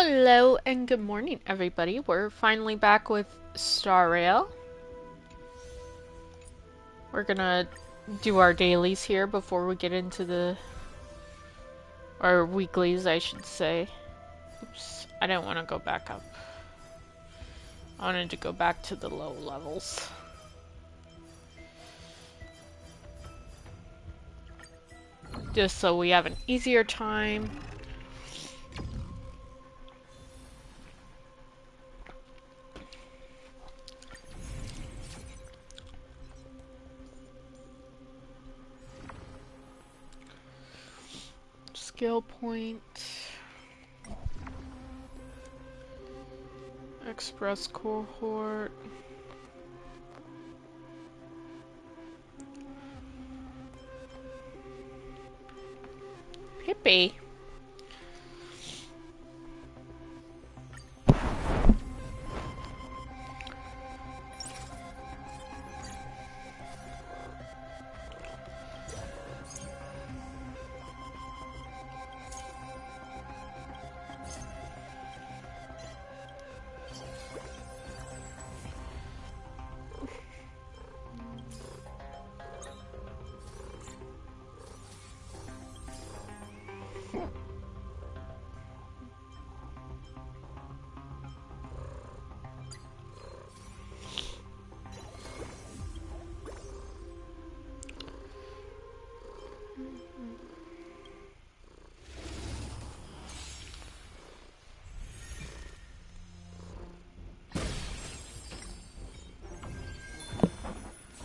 Hello and good morning, everybody. We're finally back with Star Rail. We're gonna do our dailies here before we get into our weeklies, I should say. Oops, I didn't want to go back up. I wanted to go back to the low levels. Just so we have an easier time. Skill point. Express cohort. Hippie.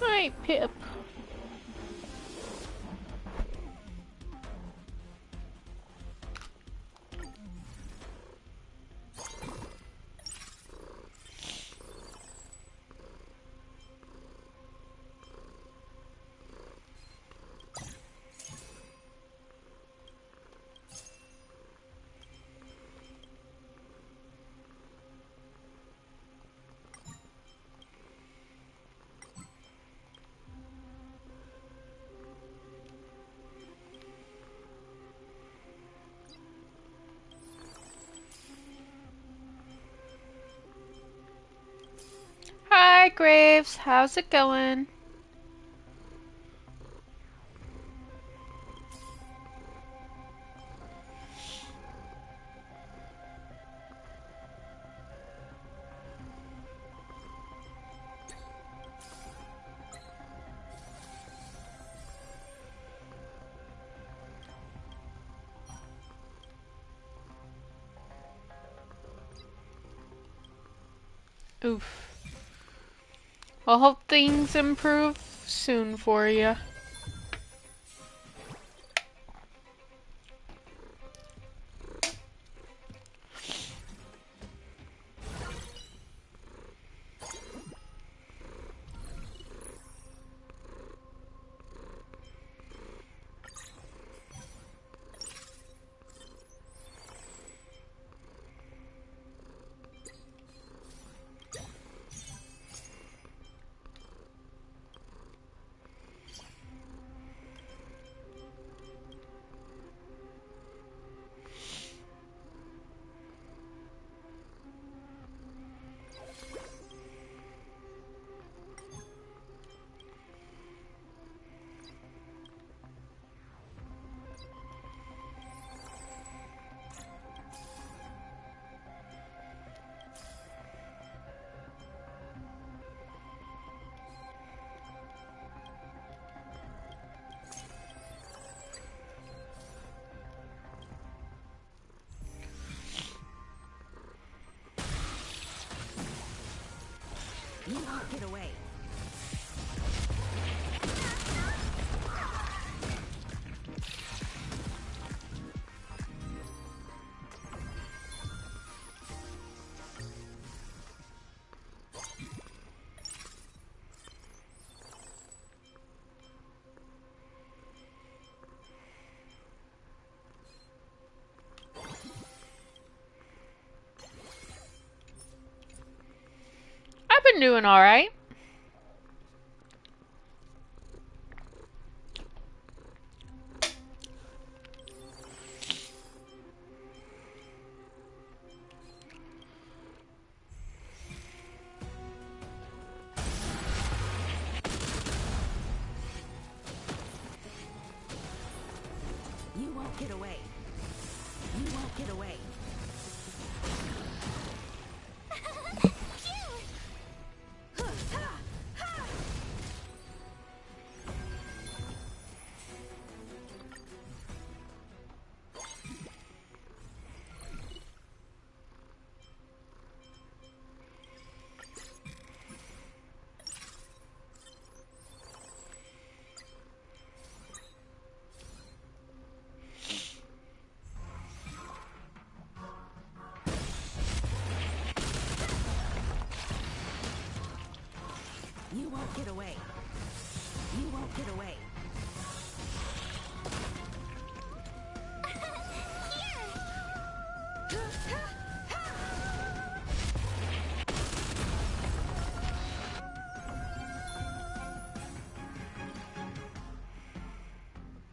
Hi, Pip. Hi, Graves. How's it going? Oof. Well, hope things improve soon for you. You won't get away. I've been doing alright. won't get away. You won't get away.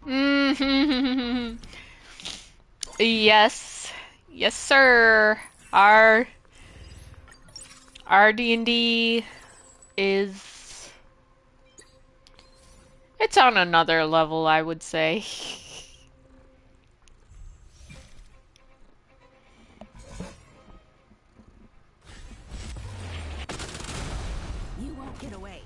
Mm-hmm. Yes. Yes, sir. Our D&D is it's on another level, I would say. You won't get away.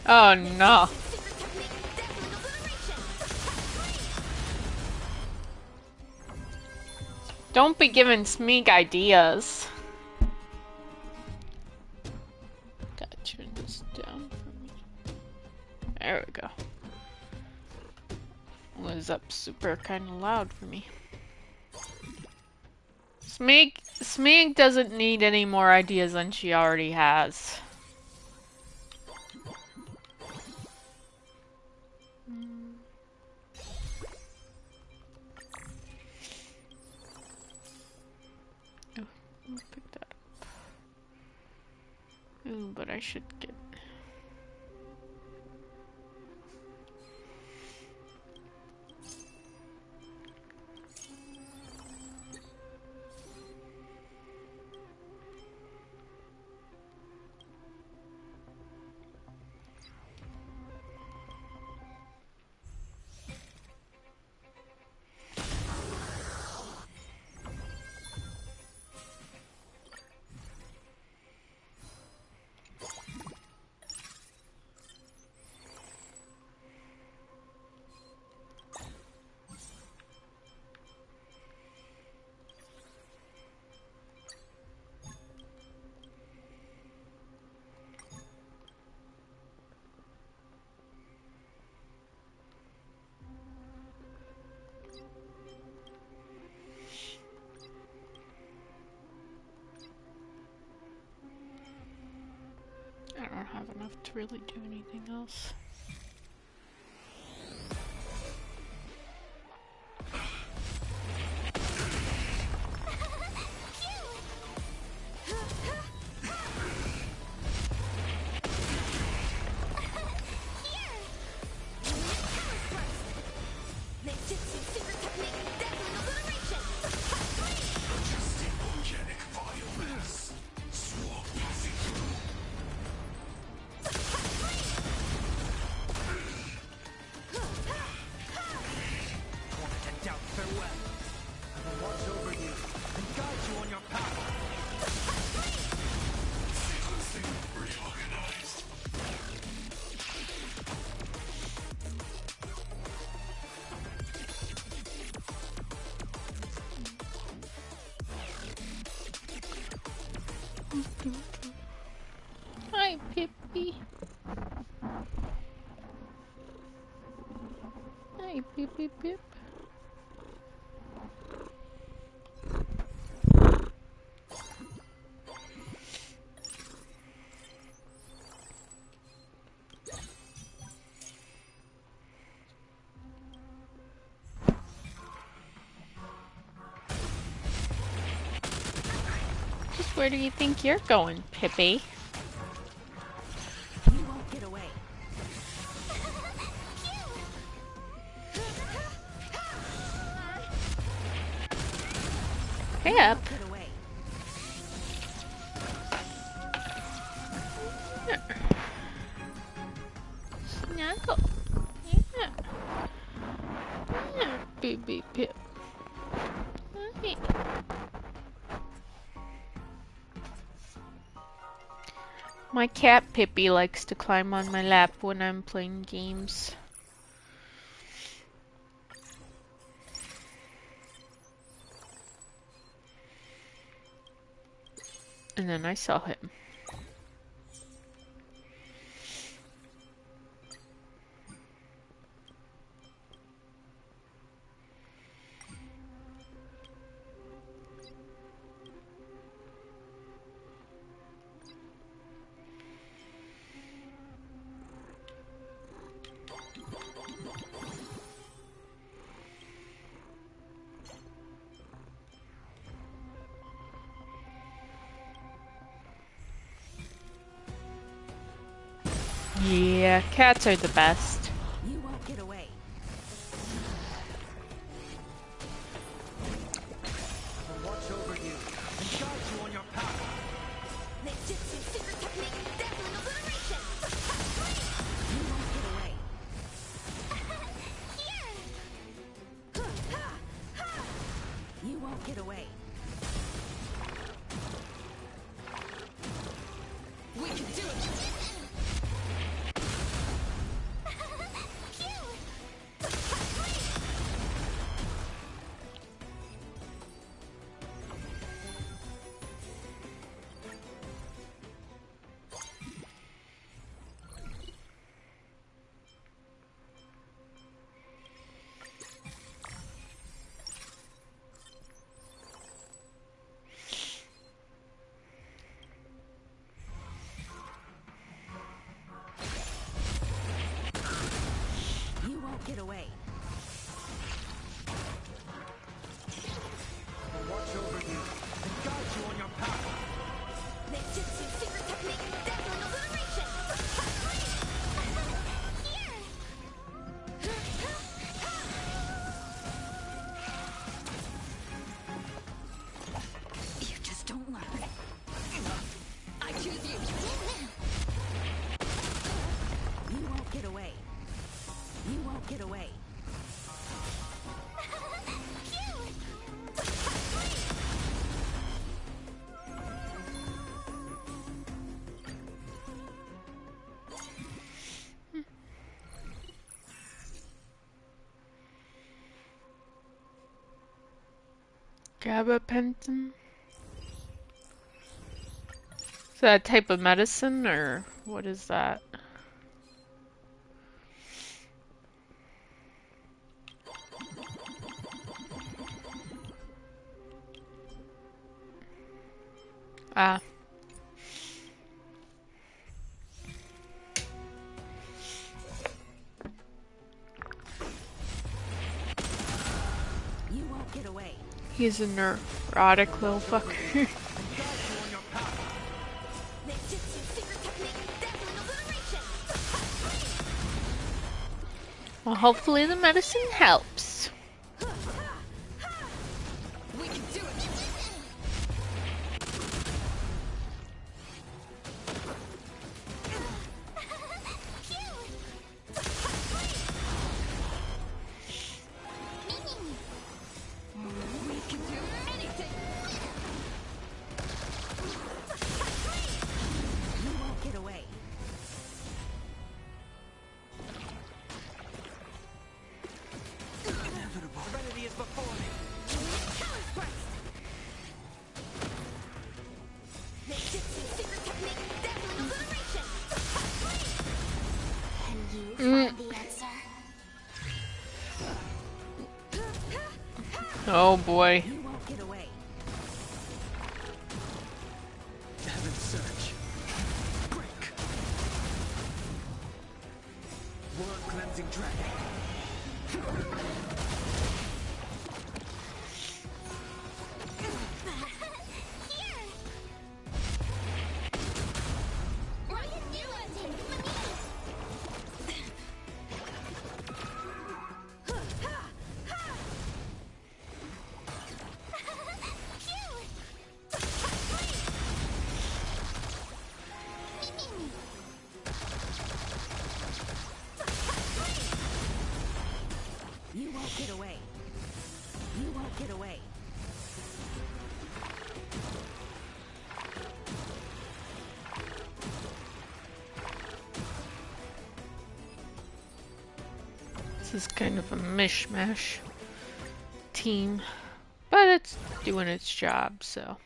Oh no. Don't be giving Smeek ideas. Gotta turn this down for me. There we go. Was up super kind of loud for me. Smeek doesn't need any more ideas than she already has. Oh, I'll pick that up. Ooh, but I should get. I don't have enough to really do anything else. Hi, Pippi. Hi, Pippi Pip. Just where do you think you're going, Pippi? You won't get away. Pip. You won't get away. Snuggle. Yeah. Yeah, baby Pip. Hi. My cat Pippi likes to climb on my lap when I'm playing games. And then I saw him. yeah, cats are the best. You won't get away. I will watch over you and guide you on your path. Ninjutsu super technique, deadly obliteration. You won't get away. You won't get away. We can do it. You won't get away. I will watch over you and guide you on your path. Ninjutsu super technique, deadly obliteration. You just don't learn. I choose you. You won't get away. You won't get away. Gabapentin? Is that a type of medicine, or what is that? Ah. You won't get away. He's a neurotic little fucker. And guide you on your path. Ninjutsu super technique, deadly obliteration. Well, hopefully the medicine helps. We can do it. We can do anything. You won't get away. Inevitable. Serenity is before me. Power burst. Ninjutsu super technique, deadly obliteration. Can you find the answer? Oh boy. You won't get away. Heaven's search. Break. World cleansing dragon. You won't get away. You won't get away. This is kind of a mishmash team, but it's doing its job, so.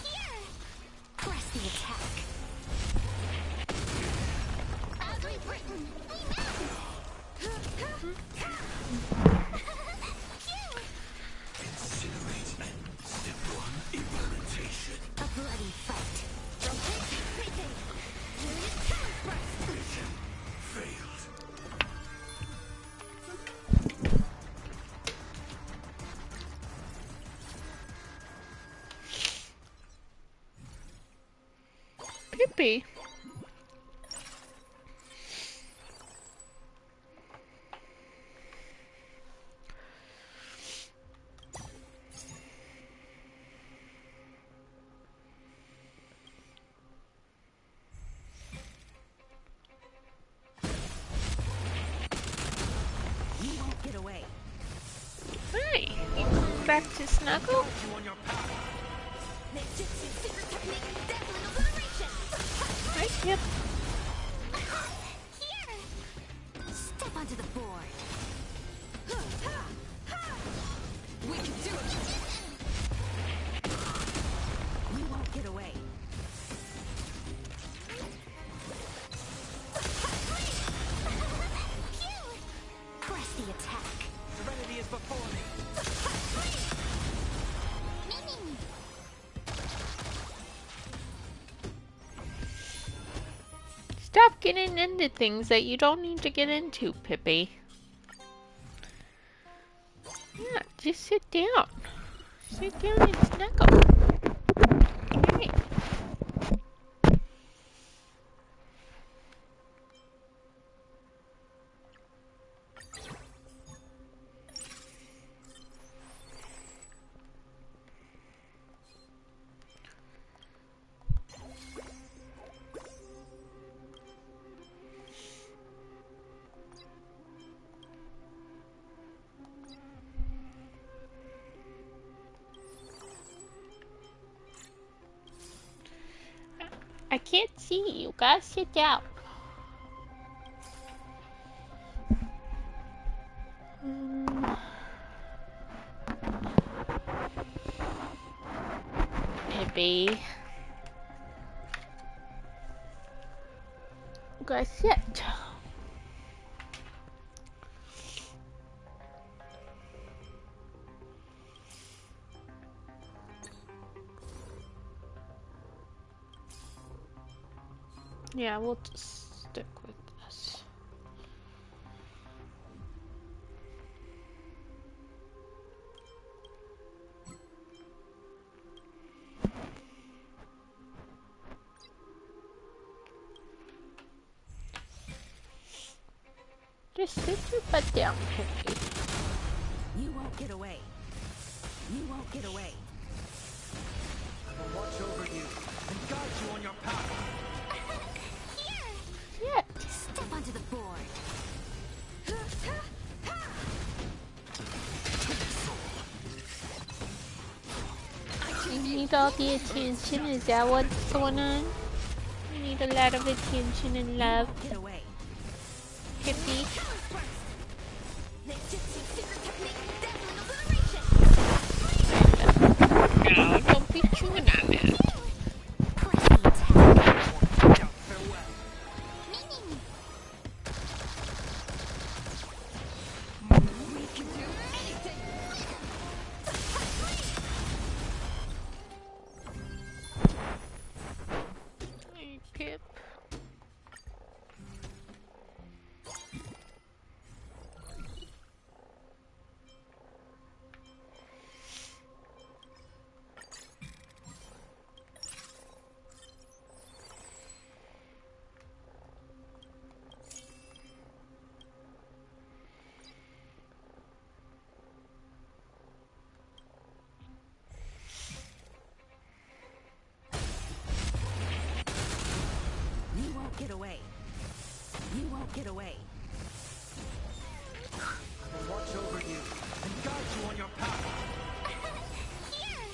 Here! Press the attack. Ugly Britain, we met! Incinerate and step one, implementation. A bloody fight. Rotate everything! Talent burst! Mission failed. Pippi. You won't get away. Hi, you coming back to snuggle? You on your path. Ninjutsu secret technique, deadly obliteration! Right, yep. Here! Step onto the board. We can do it! You won't get away. Phew! Press the attack. Serenity is before me. Ming! Stop getting into things that you don't need to get into, Pippi. Yeah, just sit down. Sit down and snuggle. Okay. I can't see you. Gotta sit down. Pippi. Gotta sit. Yeah, we'll just stick with this. Just sit your butt down, Pippi. You won't get away. You won't get away. I will watch over you and guide you on your path. Here! Sit. Step onto the board. You need all the attention. Is that what's going on? You need a lot of attention and love, Get away. Pippi. Talent burst! Ninjutsu secret technique, deadly obliteration! No, don't be chewing on that. Press the attack. Now, farewell. Ming! We can do anything! Hey, Pip. You won't get away. You won't get away. I will watch over you and guide you on your path. Here!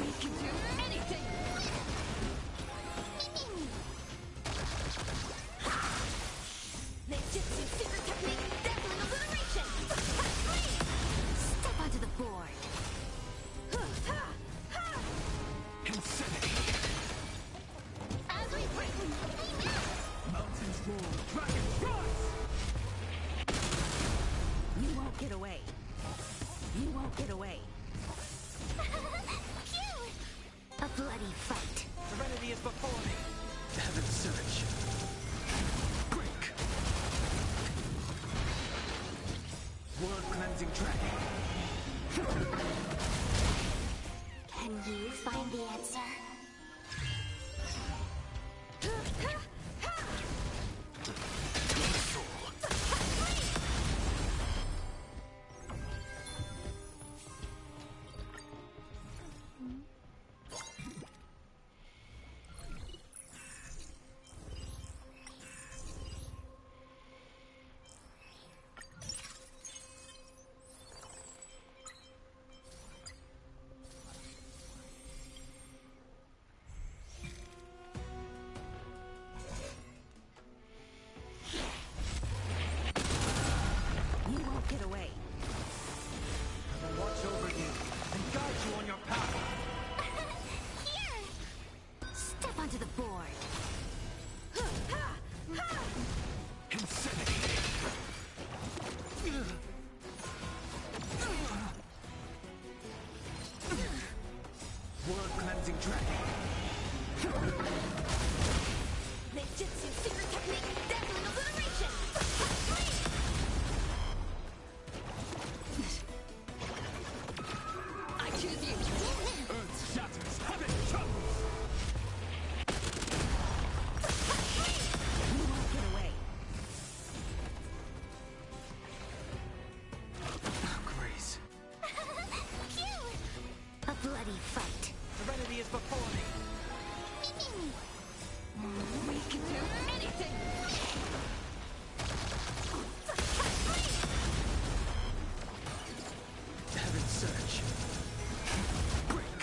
We can do anything! Ming! Can you find the answer? You won't get away. I will watch over you and guide you on your path. Here! Step onto the board. Insanity. World cleansing dragon. Ninjutsu secret technique, dazzling obliteration! I choose you! Earth shatters. Heaven trembles. You won't get away. Grace. Cute! A bloody fight. Serenity is before me. We can do anything! Heaven's search. Break.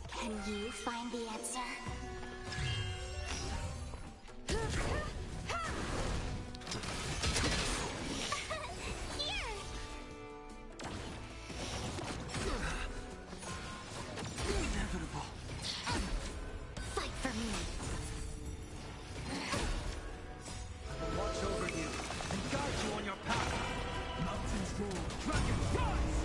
Can you find the answer? Here! Inevitable. Fight for me! I will watch over you and guide you on your path. Mountains roar. Dragons rise.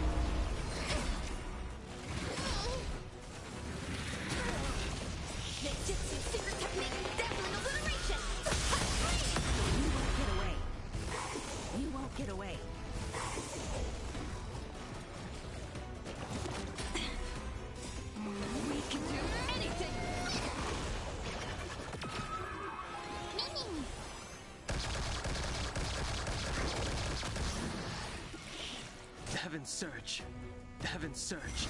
Ninjutsu secret technique, dazzling obliteration! You won't get away. You won't get away. We can do anything! Meaning! Heaven's search. Heaven's search.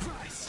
Rise.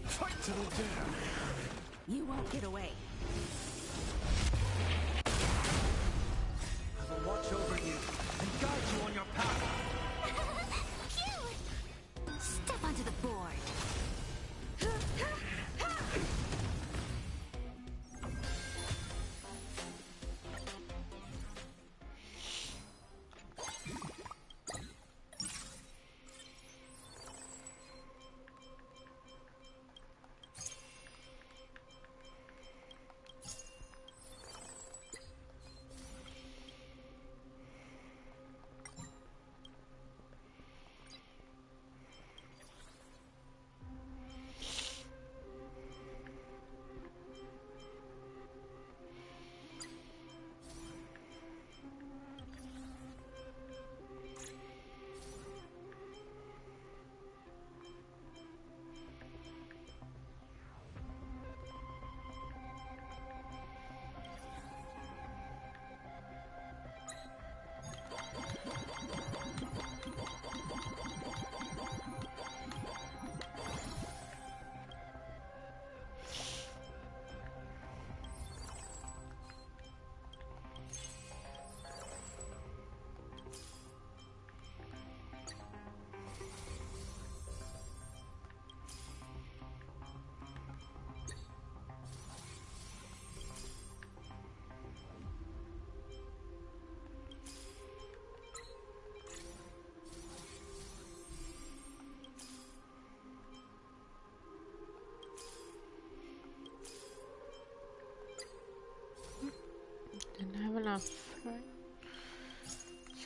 Fight to the death. You won't get away. I will watch over you and guide you on your path. Cute! Step onto the board. enough, right?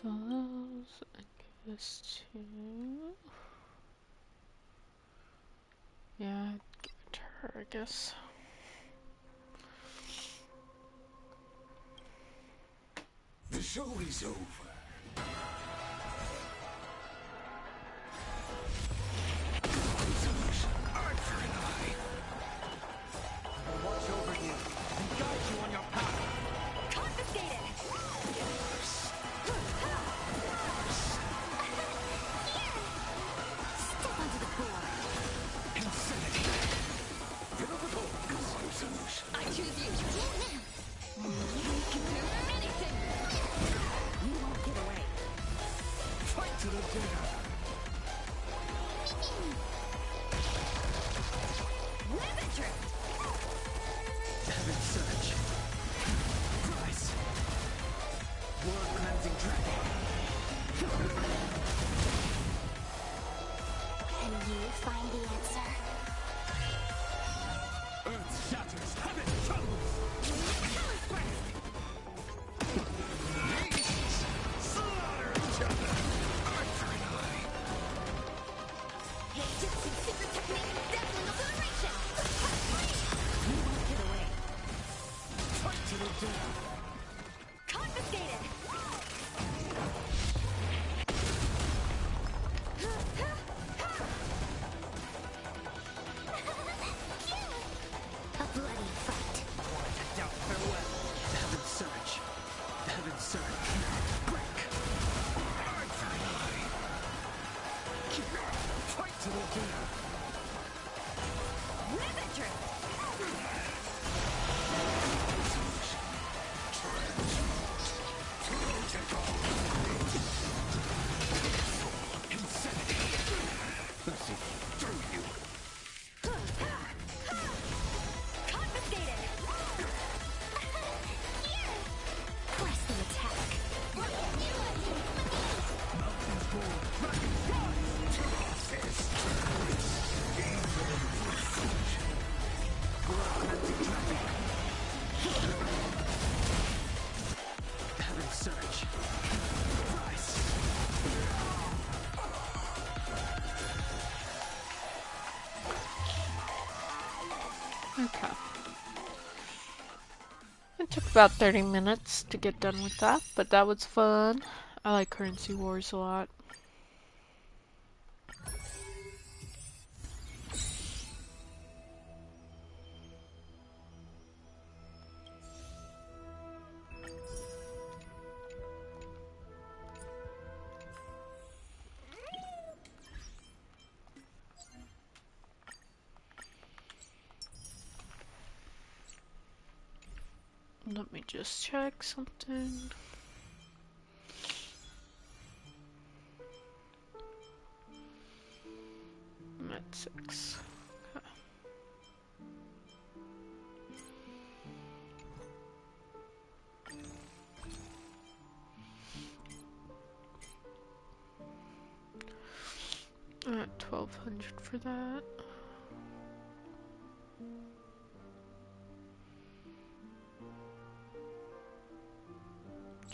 So those, I guess, two. Yeah, give it to her, I guess. The show is over. Eye for an eye. I will watch over you and guide you on your path. Confiscated! Step onto the floor. Insanity. Pivotal solution. I choose you. You can do anything! You won't get away. Fight to the death. Web interest! Heaven Surge. Price. World cleansing dragon. Can you find the answer? Earth shatters. Heaven trembles. Slaughter each other. Eye for an eye. Jitsu secret technique, deathling obliteration! You won't get away. Fight to the death. Confiscated! A bloody fight. Doubt farewell. Heaven Surge. Heaven Surge. Break. Eye for an eye. Fight to the death. Web interest! Let's see through you. Confiscated! Press the attack. Mountains bold. Dragon World cleansing dragon. Heaven Surge. Price. Okay. It took about 30 minutes to get done with that, but that was fun. I like Currency Wars a lot. Let me just check something. I'm at 6. Okay. I'm at 1200 for that.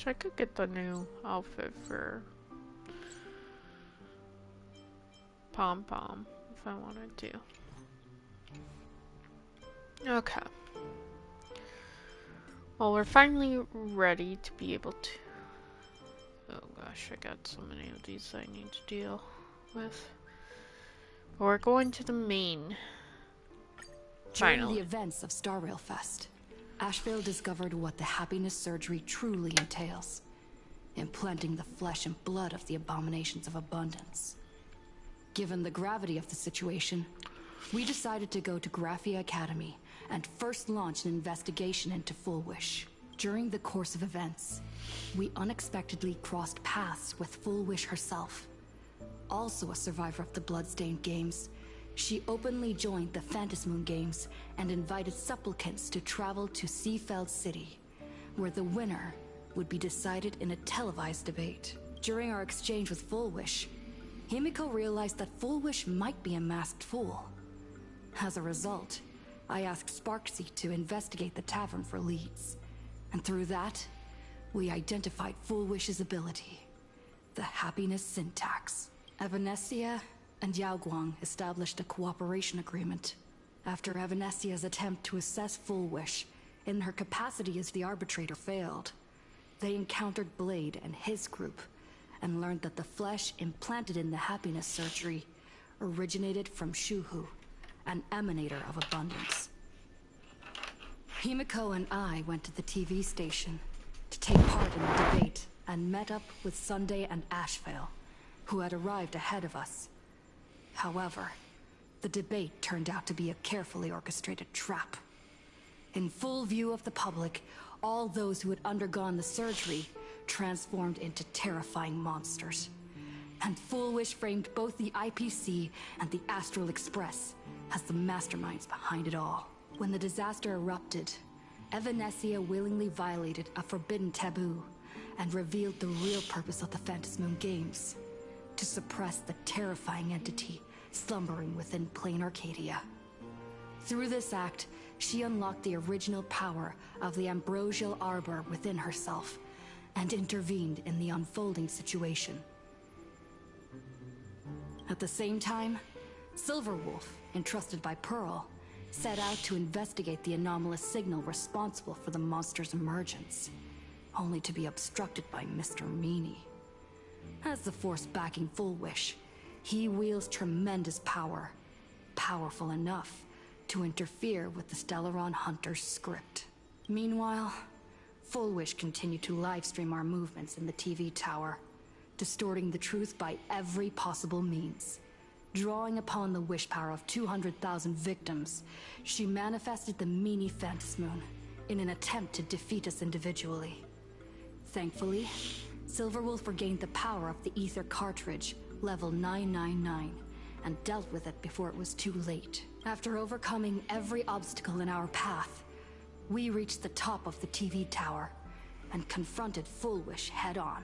I could get the new outfit for Pom Pom if I wanted to. Okay. Well, we're finally ready to be able to... Oh gosh, I got so many of these I need to deal with. But we're going to the main. During Finally. the events of Star Rail Fest, Asheville discovered what the happiness surgery truly entails. Implanting the flesh and blood of the abominations of abundance. Given the gravity of the situation, we decided to go to Graphia Academy and first launch an investigation into Full Wish. During the course of events, we unexpectedly crossed paths with Full Wish herself. Also a survivor of the Bloodstained Games, she openly joined the Phantasmoon Games and invited supplicants to travel to Seafeld City, where the winner would be decided in a televised debate. During our exchange with Full Wish, Himiko realized that Full Wish might be a masked fool. As a result, I asked Sparksy to investigate the tavern for leads, and through that, we identified Full Wish's ability, the happiness syntax. Evanesia and Yaoguang established a cooperation agreement. After Evanesia's attempt to assess Full Wish, in her capacity as the arbitrator, failed, they encountered Blade and his group, and learned that the flesh implanted in the happiness surgery originated from Shuhu, an emanator of abundance. Himiko and I went to the TV station to take part in the debate and met up with Sunday and Ashvale, who had arrived ahead of us. However, the debate turned out to be a carefully orchestrated trap. In full view of the public, all those who had undergone the surgery transformed into terrifying monsters. And Full Wish framed both the IPC and the Astral Express as the masterminds behind it all. When the disaster erupted, Evanesia willingly violated a forbidden taboo and revealed the real purpose of the Phantasmoon Games: to suppress the terrifying entity slumbering within plain Arcadia. Through this act, she unlocked the original power of the ambrosial arbor within herself and intervened in the unfolding situation. At the same time, Silverwolf, entrusted by Pearl, set out to investigate the anomalous signal responsible for the monster's emergence, only to be obstructed by Mr. Meanie. As the force backing Full Wish, he wields tremendous power, powerful enough to interfere with the Stellaron Hunter's script. Meanwhile, Full Wish continued to livestream our movements in the TV tower, distorting the truth by every possible means. Drawing upon the wish power of 200,000 victims, she manifested the Meanie Phantasmoon in an attempt to defeat us individually. Thankfully, Silverwolf regained the power of the Ether cartridge, level 999, and dealt with it before it was too late. After overcoming every obstacle in our path, we reached the top of the TV tower and confronted Full Wish head-on.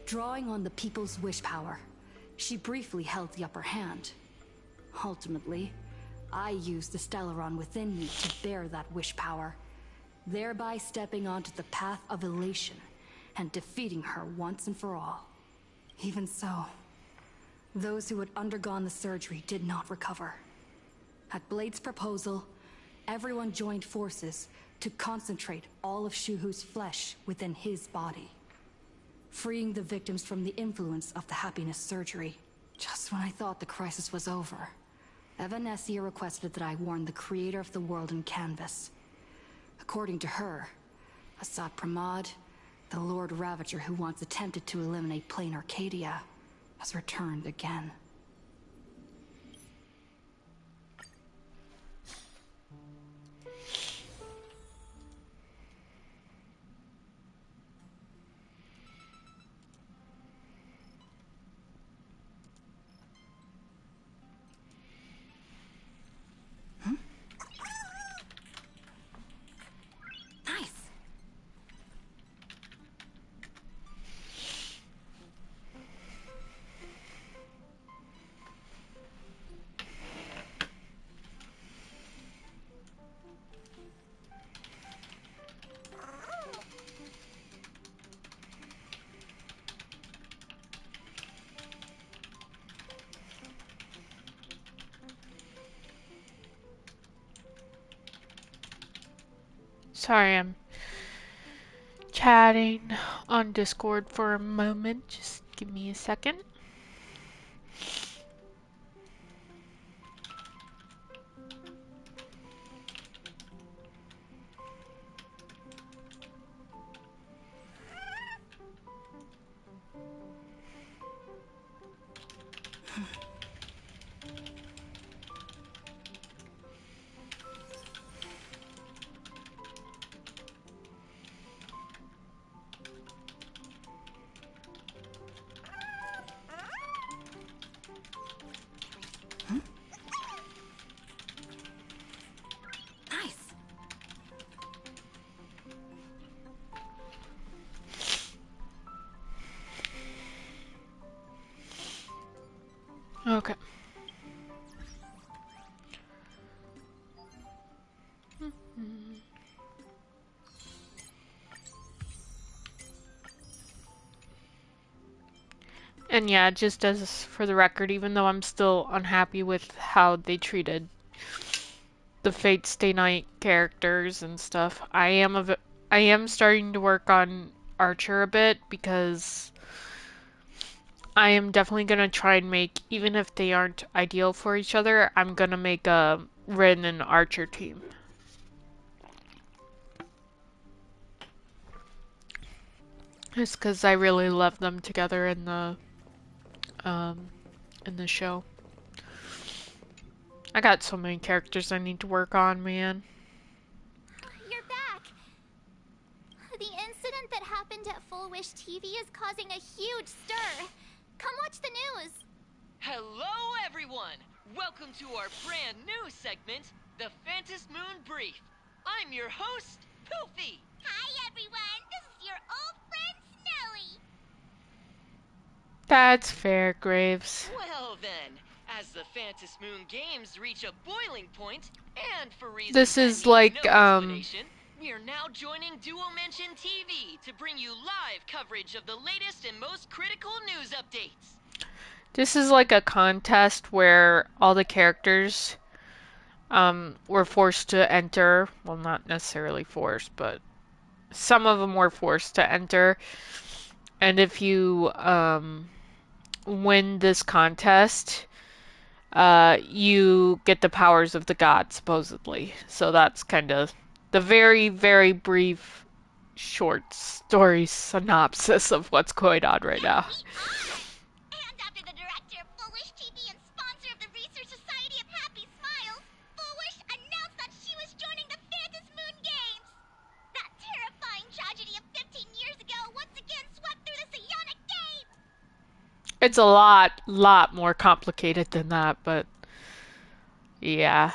Drawing on the people's wish power, she briefly held the upper hand. Ultimately, I used the Stellaron within me to bear that wish power, thereby stepping onto the path of elation and defeating her once and for all. Even so, those who had undergone the surgery did not recover. At Blade's proposal, everyone joined forces to concentrate all of Shuhu's flesh within his body, freeing the victims from the influence of the happiness surgery. Just when I thought the crisis was over, Evanesia requested that I warn the creator of the world in canvas. According to her, Assad Pramad, the Lord Ravager who once attempted to eliminate plain Arcadia, has returned again. Nice. Sorry, I'm chatting on Discord for a moment. Just give me a second. Nice. Okay. And yeah, just as for the record, even though I'm still unhappy with how they treated the Fate Stay Night characters and stuff, I am starting to work on Archer a bit because I am definitely gonna try and make, even if they aren't ideal for each other, I'm gonna make a Rin and Archer team. Just because I really love them together um in the show. I got so many characters I need to work on, man. You're back. The incident that happened at Full Wish TV is causing a huge stir. Come watch the news. Hello, everyone! Welcome to our brand new segment, the Phantom Moon Brief. I'm your host, Poofy. Hi, everyone. This is your old friend, Snowy. That's fair, Graves. Well then, as the Phantom Moon games reach a boiling point, and for reasons This that is need like, no explanation, we are now joining Duo Mention TV to bring you live coverage of the latest and most critical news updates. This is like a contest where all the characters were forced to enter. Well, not necessarily forced, but some of them were forced to enter. And if you win this contest, you get the powers of the gods, supposedly. So that's kind of the very, very brief, short story synopsis of what's going on right now. And after the director of Full Wish TV and sponsor of the Research Society of Happy Smiles, Full Wish announced that she was joining the Phantom Moon Games. That terrifying tragedy of 15 years ago once again swept through the psionic game. It's a lot more complicated than that, but yeah.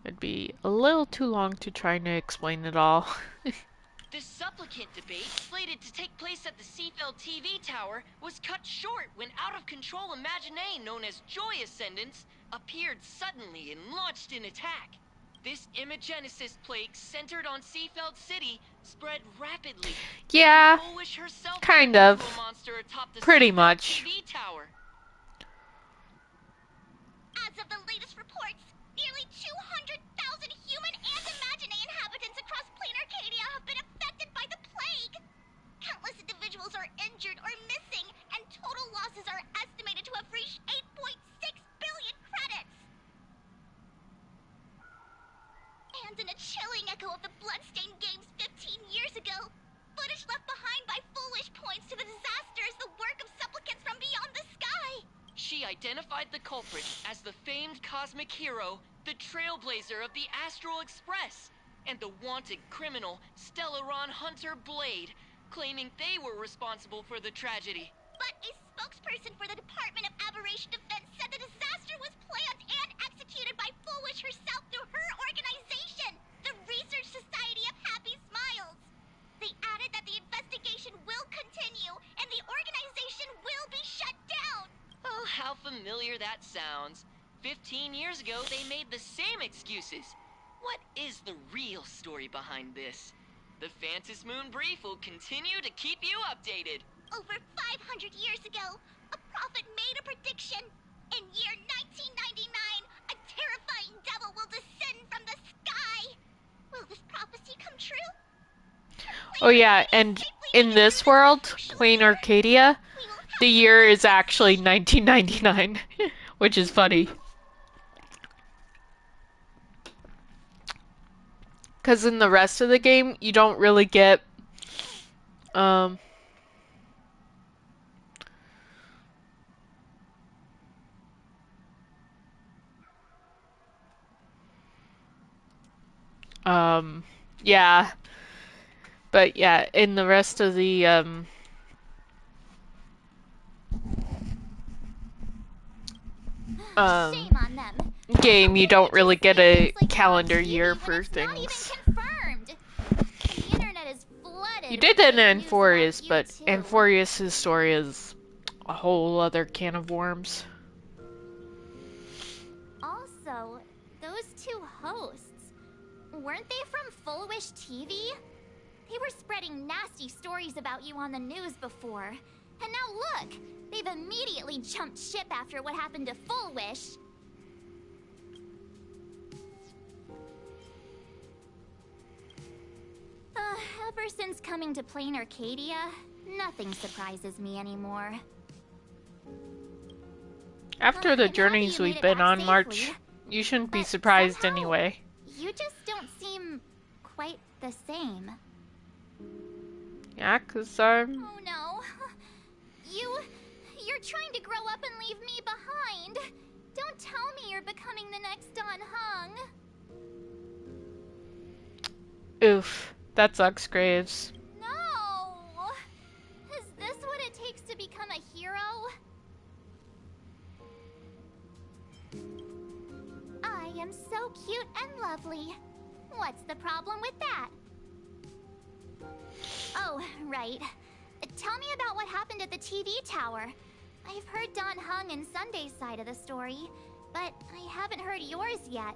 It'd be a little too long to try to explain it all. The supplicant debate, slated to take place at the Seafeld TV tower, was cut short when out-of-control Imaginee known as Joy Ascendants appeared suddenly and launched an attack. This Imagenesis plague, centered on Seafeld City, spread rapidly. Yeah, Full Wish herself kind turned of. into a monster atop the Pretty Seafeld much. TV tower. As of the latest reports, nearly 200,000 human and Imaginee inhabitants across plain Arcadia have been affected by the plague. Countless individuals are injured or missing, and total losses are estimated to have reached 8.6 billion credits. And in a chilling echo of the bloodstained games 15 years ago, footage left behind by Full Wish points to the disaster as the work of supplicants from beyond the sky. She identified the culprit as the famed cosmic hero, the Trailblazer of the Astral Express, and the wanted criminal, Stellaron Hunter Blade, claiming they were responsible for the tragedy. But a spokesperson for the Department of Aberration Defense said the disaster was planned and executed by Full Wish herself through her organization, the Research Society of Happy Smiles. They added that the investigation will continue and the organization will be shut down. Oh, how familiar that sounds. 15 years ago, they made the same excuses. What is the real story behind this? The Phantom Moon Brief will continue to keep you updated. Over 500 years ago, a prophet made a prediction. In year 1999, a terrifying devil will descend from the sky. Will this prophecy come true? Oh yeah, and in this world, Plain Arcadia, the year is actually 1999, which is funny. Because in the rest of the game, you don't really get, yeah. But yeah, in the rest of the, Shame on them. game, you don't really get a It's like calendar on TV year when for it's not even things. confirmed. The internet is flooded. You with did that fake in news Amphorius, about but you, too. Amphorius' story is a whole other can of worms. Also, those two hosts, weren't they from Full Wish TV? They were spreading nasty stories about you on the news before. And now look! They've immediately jumped ship after what happened to Full Wish. Ever since coming to Plain Arcadia, nothing surprises me anymore. After the Now that journeys you made we've it been back on, March, safely, you shouldn't be but surprised somehow, anyway. You just don't seem quite the same. Yeah, 'cause Oh no. You're trying to grow up and leave me behind. Don't tell me you're becoming the next Don Hung. oof, that sucks, Graves. No! Is this what it takes to become a hero? I am so cute and lovely. What's the problem with that? Oh, right. Tell me about what happened at the TV tower. I've heard Don Hung and Sunday's side of the story, but I haven't heard yours yet.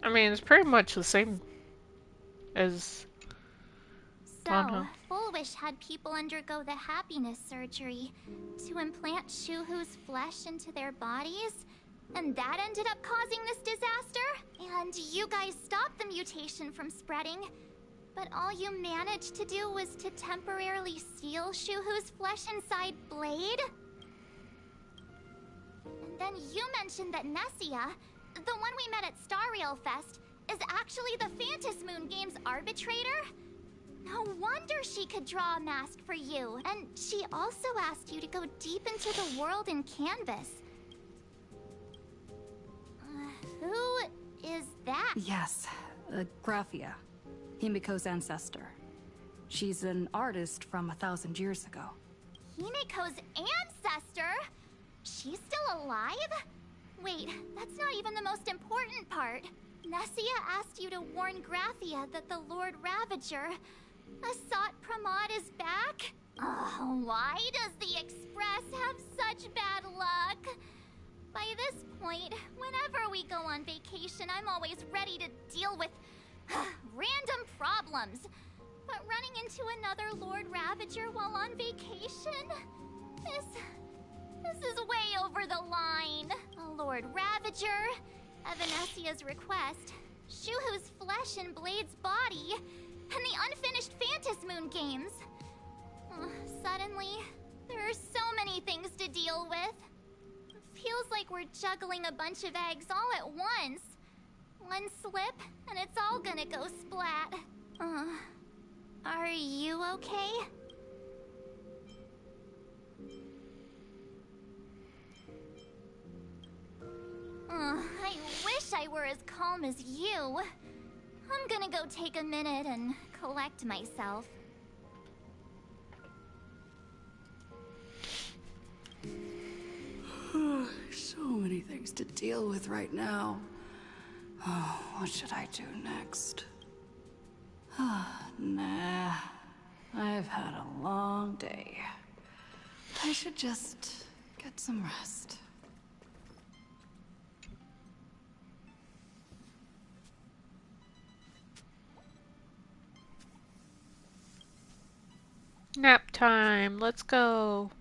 I mean, it's pretty much the same as Don So, Hung. Full Wish had people undergo the happiness surgery to implant Shuhu's flesh into their bodies, and that ended up causing this disaster? And you guys stopped the mutation from spreading, but all you managed to do was to temporarily seal Shuhu's flesh inside Blade? And then you mentioned that Nessia, the one we met at Star Rail Fest, is actually the Phantasy Moon Games arbitrator? No wonder she could draw a mask for you. And she also asked you to go deep into the world in Canvas. Who is that? Yes, Graphia, Himiko's ancestor. She's an artist from 1,000 years ago. Himiko's ancestor? She's still alive? Wait, that's not even the most important part. Nessia asked you to warn Graphia that the Lord Ravager, Asat Pramod, is back? Oh, why does the Express have such bad luck? By this point, whenever we go on vacation, I'm always ready to deal with random problems. But running into another Lord Ravager while on vacation? This is way over the line. A Lord Ravager, Evanessia's request, Shuhu's flesh and Blade's body, and the unfinished Phantasy Moon Games. Suddenly, there are so many things to deal with. Feels like we're juggling a bunch of eggs all at once. One slip, and it's all gonna go splat. Are you okay? I wish I were as calm as you. I'm gonna go take a minute and collect myself. So many things to deal with right now. Oh, what should I do next? Nah. I've had a long day. I should just get some rest. Nap time, let's go.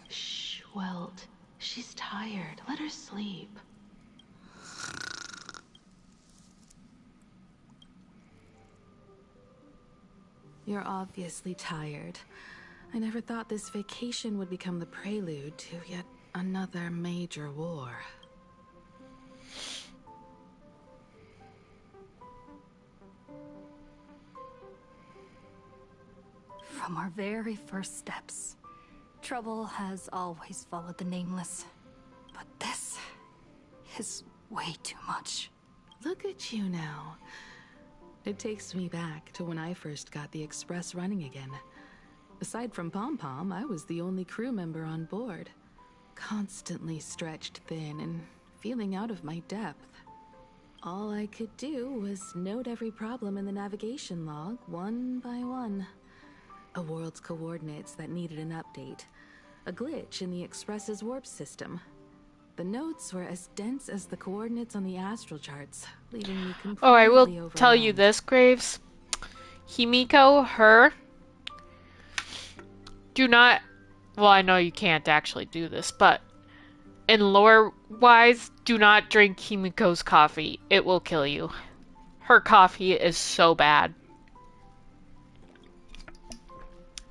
Shh, Welt. She's tired. Let her sleep. You're obviously tired. I never thought this vacation would become the prelude to yet another major war. From our very first steps, trouble has always followed the Nameless. But this is way too much. Look at you now. It takes me back to when I first got the Express running again. Aside from Pom Pom, I was the only crew member on board. Constantly stretched thin and feeling out of my depth. All I could do was note every problem in the navigation log, one by one. A world's coordinates that needed an update. A glitch in the Express's warp system. The notes were as dense as the coordinates on the astral charts, leaving me completely Oh, I will overwhelmed. tell you this, Graves. Himiko, her, do not... Well, I know you can't actually do this, but in lore-wise, do not drink Himiko's coffee. It will kill you. Her coffee is so bad.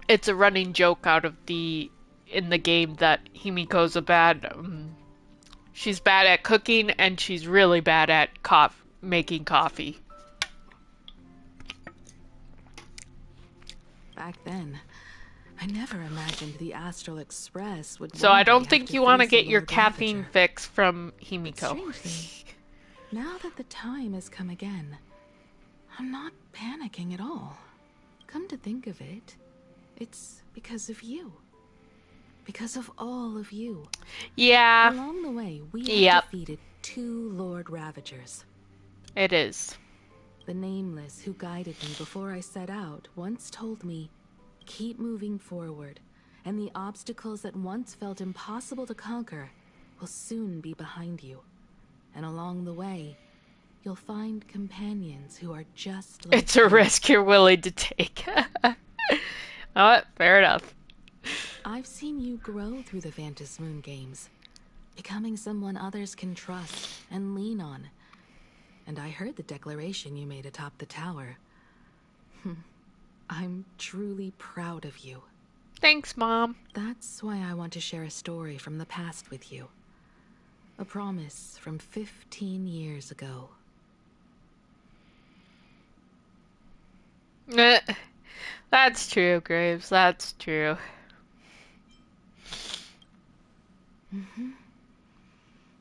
It's a running joke in the game that Himiko's she's bad at cooking and she's really bad at making coffee. Back then, I never imagined the Astral Express would. So I don't think you want to get your Lord caffeine Ravager. fix from But Himiko. strangely, now that the time has come again, I'm not panicking at all. Come to think of it, it's because of you. Because of all of you. Yeah, Along the way, we have Yep. defeated 2 Lord Ravagers. it is. The Nameless who guided me before I set out once told me, keep moving forward, and the obstacles that once felt impossible to conquer will soon be behind you. And along the way, you'll find companions who are just like It's a you. risk you're willing to take. Oh, fair enough. I've seen you grow through the Vantis Moon games, becoming someone others can trust and lean on. And I heard the declaration you made atop the tower. I'm truly proud of you. Thanks, Mom. That's why I want to share a story from the past with you. A promise from 15 years ago. That's true, Graves. That's true.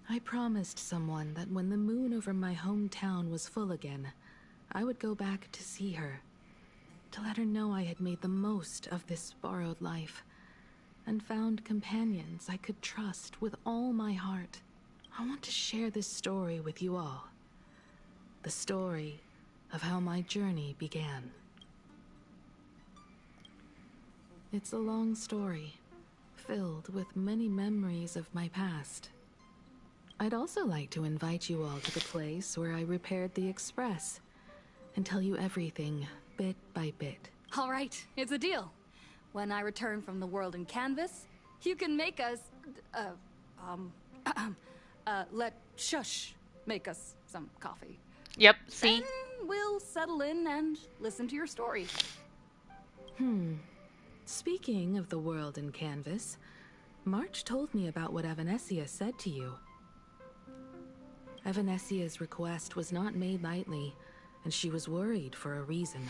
I promised someone that when the moon over my hometown was full again, I would go back to see her. To let her know I had made the most of this borrowed life. And found companions I could trust with all my heart. I want to share this story with you all. The story of how my journey began. It's a long story, filled with many memories of my past. I'd also like to invite you all to the place where I repaired the Express and tell you everything bit by bit. All right, it's a deal. When I return from the world in canvas, you can make us, let Shush make us some coffee. Yep, see? Then we'll settle in and listen to your story. Speaking of the world in canvas, March told me about what Evanesia said to you. Evanesia's request was not made lightly, and she was worried for a reason.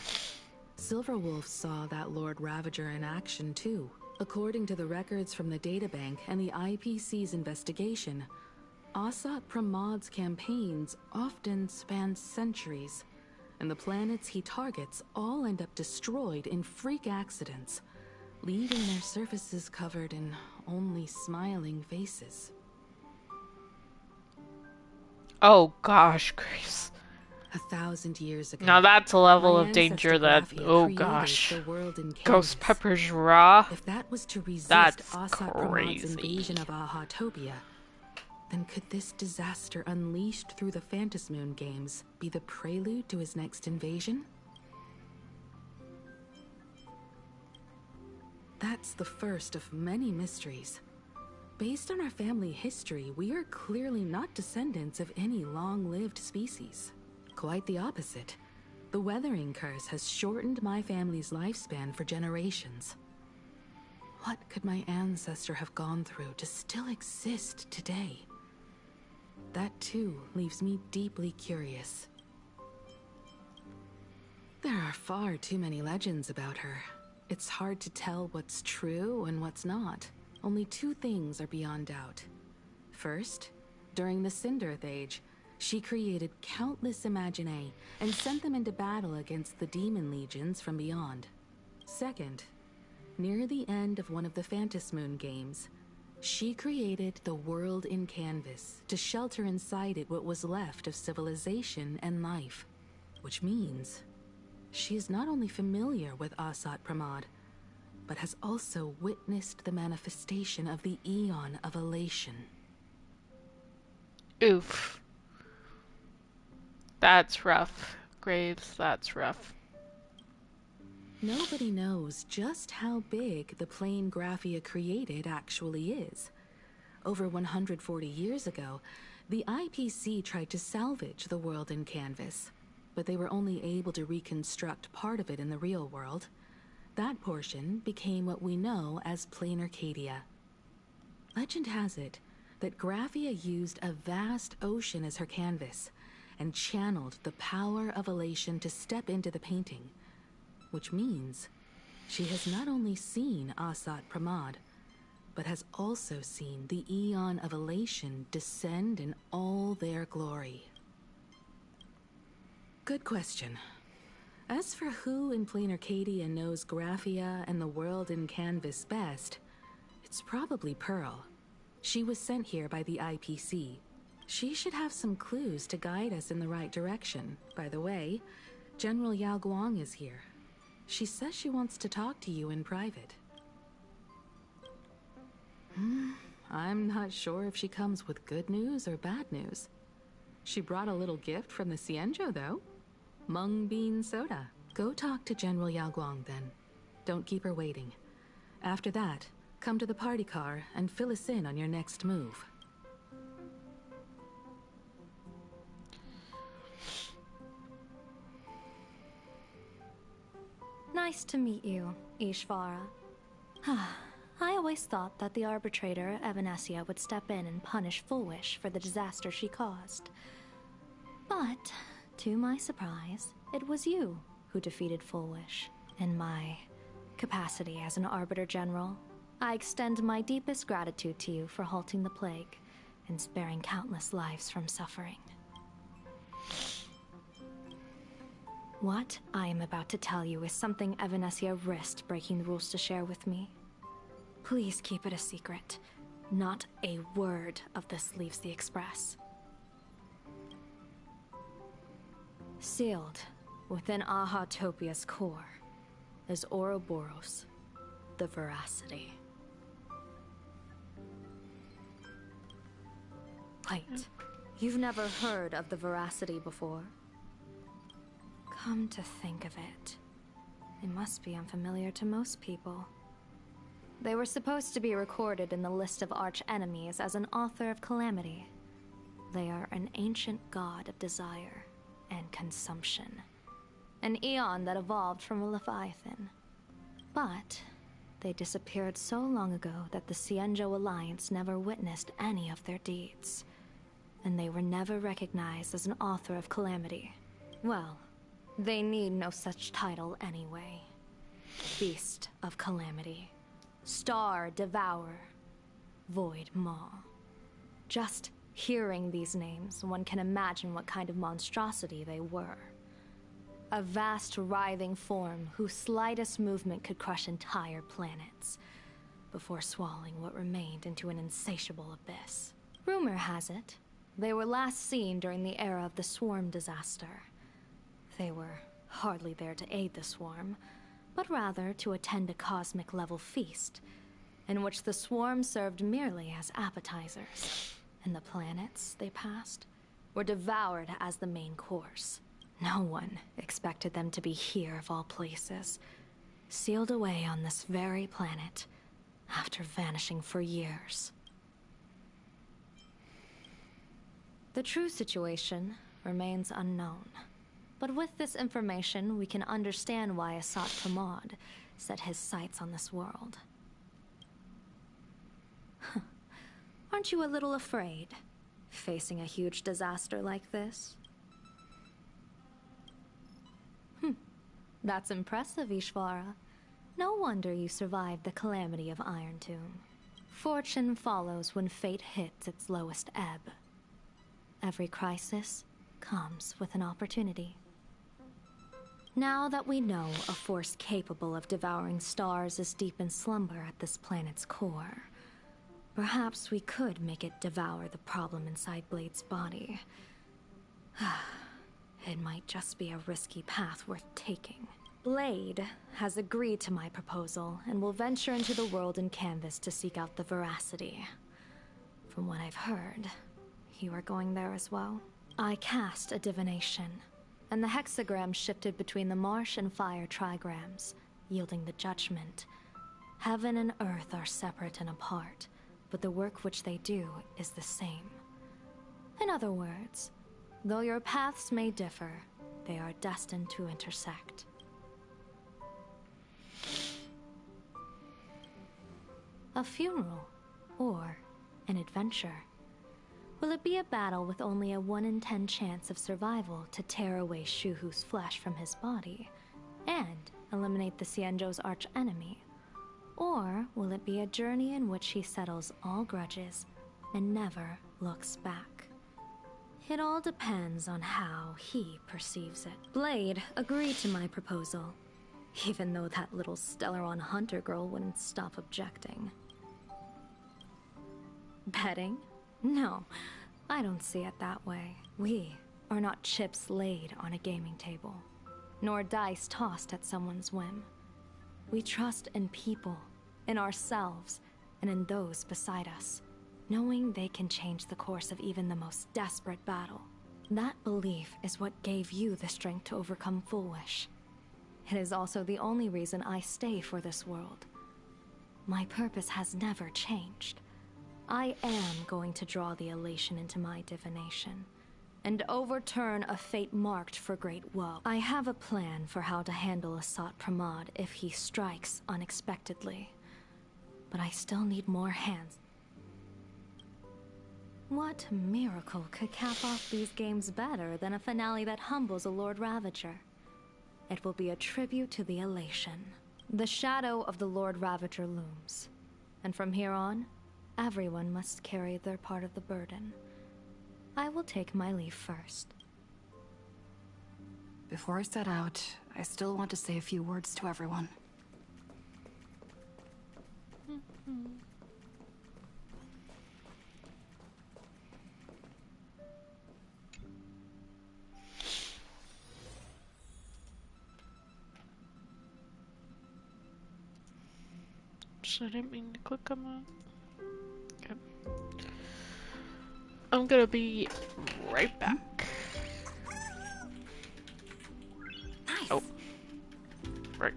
Silverwolf saw that Lord Ravager in action too. According to the records from the databank and the IPC's investigation, Asat Pramod's campaigns often span centuries, and the planets he targets all end up destroyed in freak accidents, leaving their surfaces covered in only smiling faces. Oh gosh, Grace. 1,000 years ago. Now that's a level my of danger ancestor that, Graphia oh created gosh. the world in Ghost canvas. Pepper's raw. If that was to resist That's Asat Pramod's crazy. invasion of Ahatopia, then could this disaster unleashed through the Phantasmoon games be the prelude to his next invasion? That's the first of many mysteries. Based on our family history, we are clearly not descendants of any long-lived species. Quite the opposite. The weathering curse has shortened my family's lifespan for generations. What could my ancestor have gone through to still exist today? That too leaves me deeply curious. There are far too many legends about her. It's hard to tell what's true and what's not. Only 2 things are beyond doubt. First, during the Cinderth Age, she created countless Imaginae and sent them into battle against the demon legions from beyond. Second, near the end of one of the Phantasmoon games, She created the world in canvas to shelter inside it what was left of civilization and life. Which means she is not only familiar with Asat Pramod, but has also witnessed the manifestation of the Eon of Elation. Oof. That's rough. Graves, that's rough. Nobody knows just how big the plane Graphia created actually is. Over 140 years ago, the IPC tried to salvage the world in canvas, but they were only able to reconstruct part of it in the real world. That portion became what we know as Plain Arcadia. Legend has it that Graphia used a vast ocean as her canvas and channeled the power of elation to step into the painting. Which means she has not only seen Asat Pramod, but has also seen the Eon of Elation descend in all their glory. Good question. As for who in Plain Arcadia knows Graphia and the world in canvas best, it's probably Pearl. She was sent here by the IPC. She should have some clues to guide us in the right direction. By the way, General Yao Guang is here. She says she wants to talk to you in private. I'm not sure if she comes with good news or bad news. She brought a little gift from the Cienjo, though. Mung bean soda. Go talk to General Yao Guang, then. Don't keep her waiting. After that, come to the party car and fill us in on your next move. Nice to meet you, Ishvara. I always thought that the arbitrator, Evanesia, would step in and punish Fullwish for the disaster she caused. But, to my surprise, it was you who defeated Fullwish. In my capacity as an Arbiter General, I extend my deepest gratitude to you for halting the plague and sparing countless lives from suffering. What I am about to tell you is something Evanesia risked breaking the rules to share with me. Please keep it a secret. Not a word of this leaves the Express. Sealed within Ahatopia's core is Ouroboros, the Veracity. Wait, you've never heard of the Veracity before? Come to think of it, it must be unfamiliar to most people. They were supposed to be recorded in the list of arch-enemies as an author of calamity. They are an ancient god of desire and consumption. An eon that evolved from a leviathan. But they disappeared so long ago that the Cienjo Alliance never witnessed any of their deeds. And they were never recognized as an author of calamity. Well, they need no such title anyway. Beast of Calamity. Star Devourer. Void Maw. Just hearing these names, one can imagine what kind of monstrosity they were. A vast, writhing form whose slightest movement could crush entire planets, before swallowing what remained into an insatiable abyss. Rumor has it, they were last seen during the era of the Swarm disaster. They were hardly there to aid the Swarm, but rather to attend a cosmic-level feast, in which the Swarm served merely as appetizers, and the planets they passed were devoured as the main course. No one expected them to be here of all places, sealed away on this very planet, after vanishing for years. The true situation remains unknown. But with this information, we can understand why Asat Pramod set his sights on this world. Aren't you a little afraid, facing a huge disaster like this? That's impressive, Ishvara. No wonder you survived the calamity of Iron Tomb. Fortune follows when fate hits its lowest ebb. Every crisis comes with an opportunity. Now that we know a force capable of devouring stars is deep in slumber at this planet's core, Perhaps we could make it devour the problem inside Blade's body. It might just be a risky path worth taking. Blade has agreed to my proposal and will venture into the world in canvas to seek out the veracity. From what I've heard, you are going there as well? I cast a divination, and the hexagram shifted between the marsh and fire trigrams, yielding the judgment. Heaven and earth are separate and apart, but the work which they do is the same. In other words, though your paths may differ, they are destined to intersect. A funeral, or an adventure. Will it be a battle with only a 1 in 10 chance of survival to tear away Shuhu's flesh from his body and eliminate the Xianzhou's arch enemy? Or will it be a journey in which he settles all grudges and never looks back? It all depends on how he perceives it. Blade agreed to my proposal, even though that little Stellaron hunter girl wouldn't stop objecting. Betting? No, I don't see it that way. We are not chips laid on a gaming table, nor dice tossed at someone's whim. We trust in people, in ourselves, and in those beside us, knowing they can change the course of even the most desperate battle. That belief is what gave you the strength to overcome Foolish. It is also the only reason I stay for this world. My purpose has never changed. I am going to draw the elation into my divination, and overturn a fate marked for great woe. I have a plan for how to handle Asat Pramod if he strikes unexpectedly, but I still need more hands. What miracle could cap off these games better than a finale that humbles a Lord Ravager? It will be a tribute to the elation. The shadow of the Lord Ravager looms, and from here on, everyone must carry their part of the burden. I will take my leave first. Before I set out, I still want to say a few words to everyone. I didn't mean to click on that. Okay. I'm gonna be right back. Nice. Oh. Right.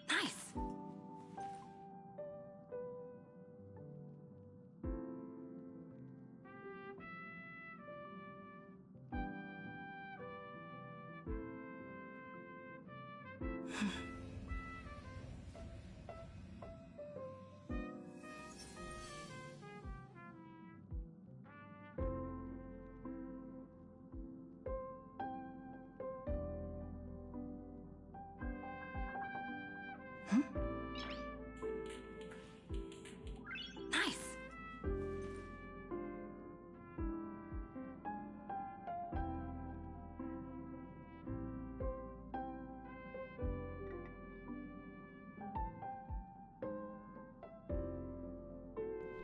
Nice. Nice.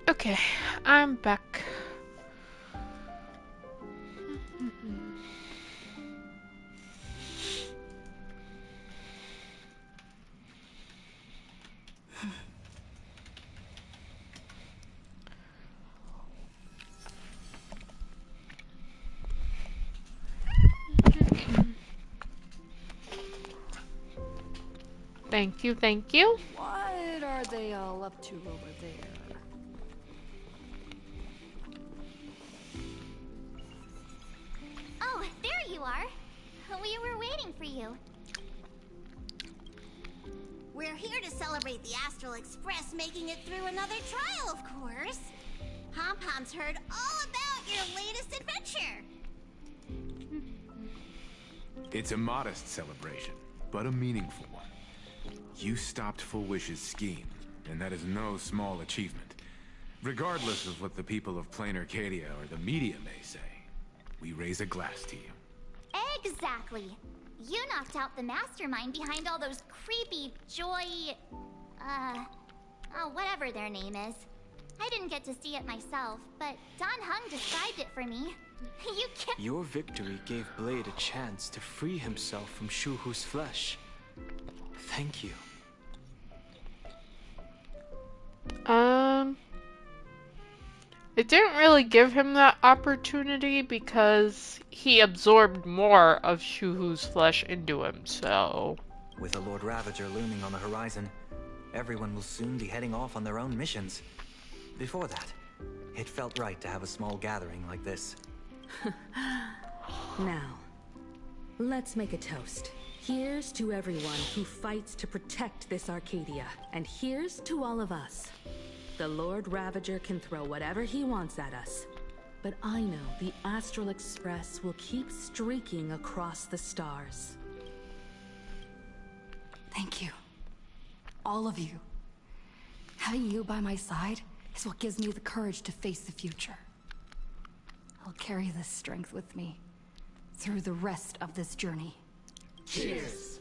Okay, I'm back. Thank you, thank you. What are they all up to over there? Oh, there you are. We were waiting for you. We're here to celebrate the Astral Express making it through another trial, of course. Pom-Pom's heard all about your latest adventure. It's a modest celebration, but a meaningful one. You stopped Full Wish's scheme, and that is no small achievement. Regardless of what the people of Plain Arcadia or the media may say, we raise a glass to you. Exactly. You knocked out the mastermind behind all those creepy whatever their name is. I didn't get to see it myself, but Don Hung described it for me. You can't— Your victory gave Blade a chance to free himself from Shuhu's flesh. Thank you. It didn't really give him that opportunity because he absorbed more of Shuhu's flesh into him, so... With the Lord Ravager looming on the horizon, everyone will soon be heading off on their own missions. Before that, it felt right to have a small gathering like this. Now, let's make a toast. Here's to everyone who fights to protect this Arcadia, and here's to all of us. The Lord Ravager can throw whatever he wants at us, but I know the Astral Express will keep streaking across the stars. Thank you. All of you. Having you by my side is what gives me the courage to face the future. I'll carry this strength with me through the rest of this journey. Cheers!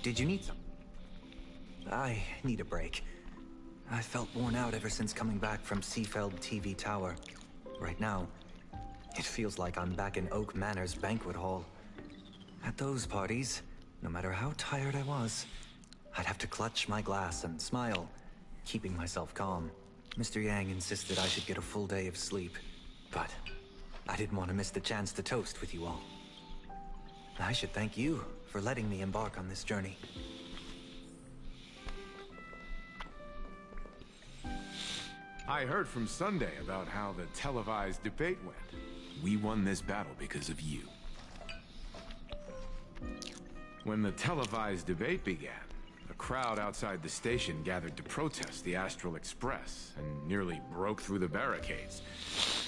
Did you need some? I need a break. I felt worn out ever since coming back from Seafeld TV Tower. Right now, it feels like I'm back in Oak Manor's banquet hall. At those parties, no matter how tired I was, I'd have to clutch my glass and smile, keeping myself calm. Mr. Yang insisted I should get a full day of sleep, but I didn't want to miss the chance to toast with you all. I should thank you for letting me embark on this journey. I heard from Sunday about how the televised debate went. We won this battle because of you. When the televised debate began, a crowd outside the station gathered to protest the Astral Express and nearly broke through the barricades.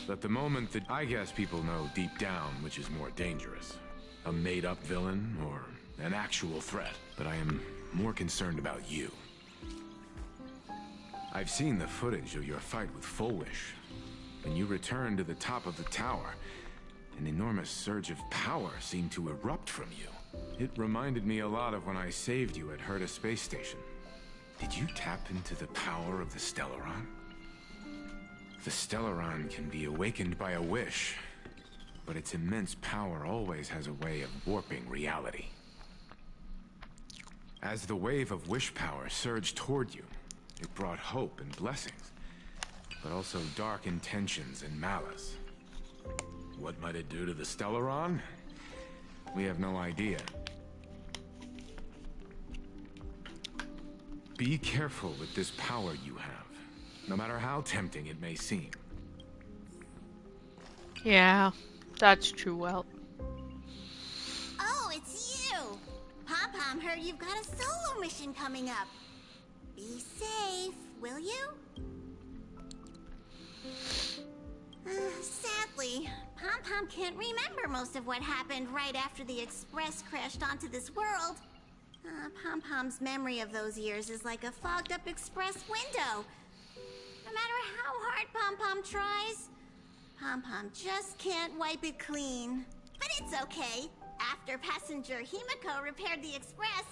But the moment that I guess people know deep down which is more dangerous, a made-up villain or an actual threat. But I am more concerned about you. I've seen the footage of your fight with Full Wish. When you returned to the top of the tower, an enormous surge of power seemed to erupt from you. It reminded me a lot of when I saved you at Herta Space Station. Did you tap into the power of the Stellaron? The Stellaron can be awakened by a wish, but its immense power always has a way of warping reality. As the wave of wish power surged toward you, it brought hope and blessings, but also dark intentions and malice. What might it do to the Stellaron? We have no idea. Be careful with this power you have, no matter how tempting it may seem. Yeah, that's true, Well. Oh, it's you! Pom-Pom heard you've got a solo mission coming up. Be safe, will you? Sadly, Pom-Pom can't remember most of what happened right after the Express crashed onto this world. Pom-Pom's memory of those years is like a fogged-up Express window. No matter how hard Pom-Pom tries, Pom-Pom just can't wipe it clean. But it's okay. After passenger Himiko repaired the Express,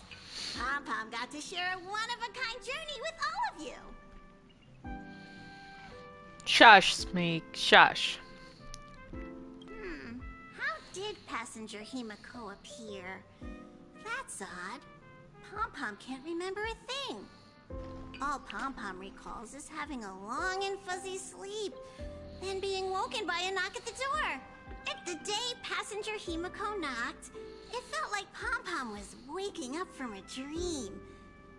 Pom-Pom got to share a one-of-a-kind journey with all of you. Shush, Smeek, shush. How did passenger Himiko appear? That's odd. Pom-Pom can't remember a thing. All Pom-Pom recalls is having a long and fuzzy sleep, then being woken by a knock at the door. The day passenger Himiko knocked, it felt like Pom-Pom was waking up from a dream.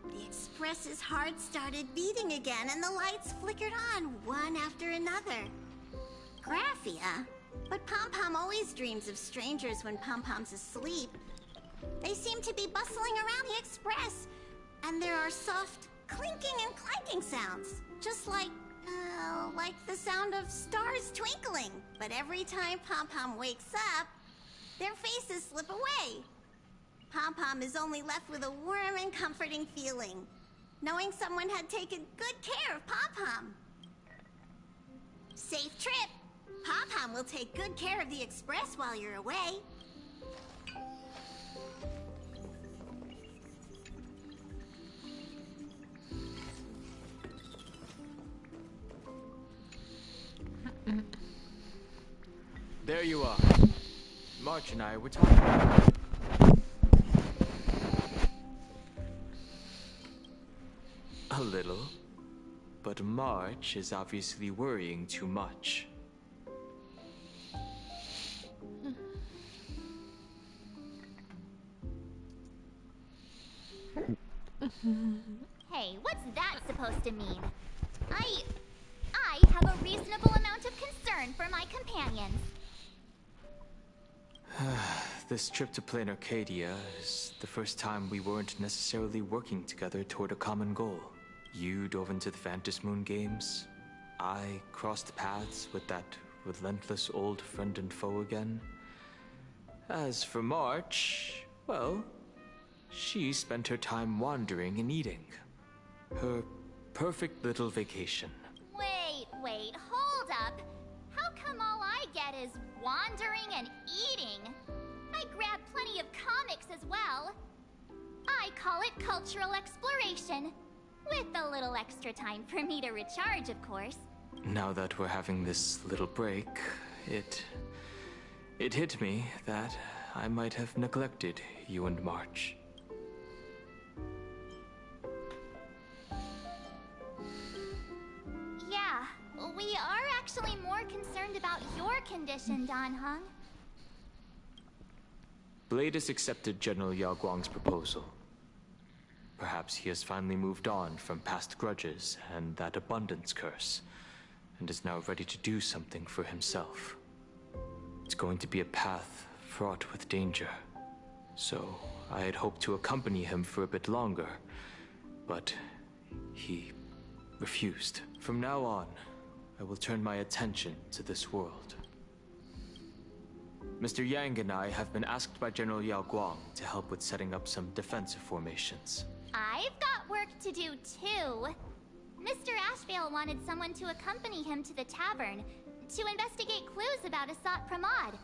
The Express's heart started beating again and the lights flickered on one after another. Graphia? But Pom-Pom always dreams of strangers when Pom-Pom's asleep. They seem to be bustling around the Express, and there are soft clinking and clanking sounds, just like the sound of stars twinkling. But every time Pom-Pom wakes up, their faces slip away. Pom-Pom is only left with a warm and comforting feeling, knowing someone had taken good care of Pom-Pom. Safe trip. Pom-Pom will take good care of the Express while you're away. There you are. March and I were talking. A little. But March is obviously worrying too much. Hey, what's that supposed to mean? I have a reasonable amount of concern for my companions. This trip to Plain Arcadia is the first time we weren't necessarily working together toward a common goal. You dove into the Vantis Moon games. I crossed paths with that relentless old friend and foe again. As for March, well, she spent her time wandering and eating. Her perfect little vacation. Wait, hold up. How come all I get is wandering and eating? I grab plenty of comics as well. I call it cultural exploration. With a little extra time for me to recharge, of course. Now that we're having this little break, it hit me that I might have neglected you and March. Yeah, we are actually more concerned about your condition, Dan Heng. Blade has accepted General Yao Guang's proposal. Perhaps he has finally moved on from past grudges and that abundance curse, and is now ready to do something for himself. It's going to be a path fraught with danger, so I had hoped to accompany him for a bit longer, but he refused. From now on, I will turn my attention to this world. Mr. Yang and I have been asked by General Yao Guang to help with setting up some defensive formations. I've got work to do too. Mr. Ashvale wanted someone to accompany him to the tavern to investigate clues about Asat Pramod.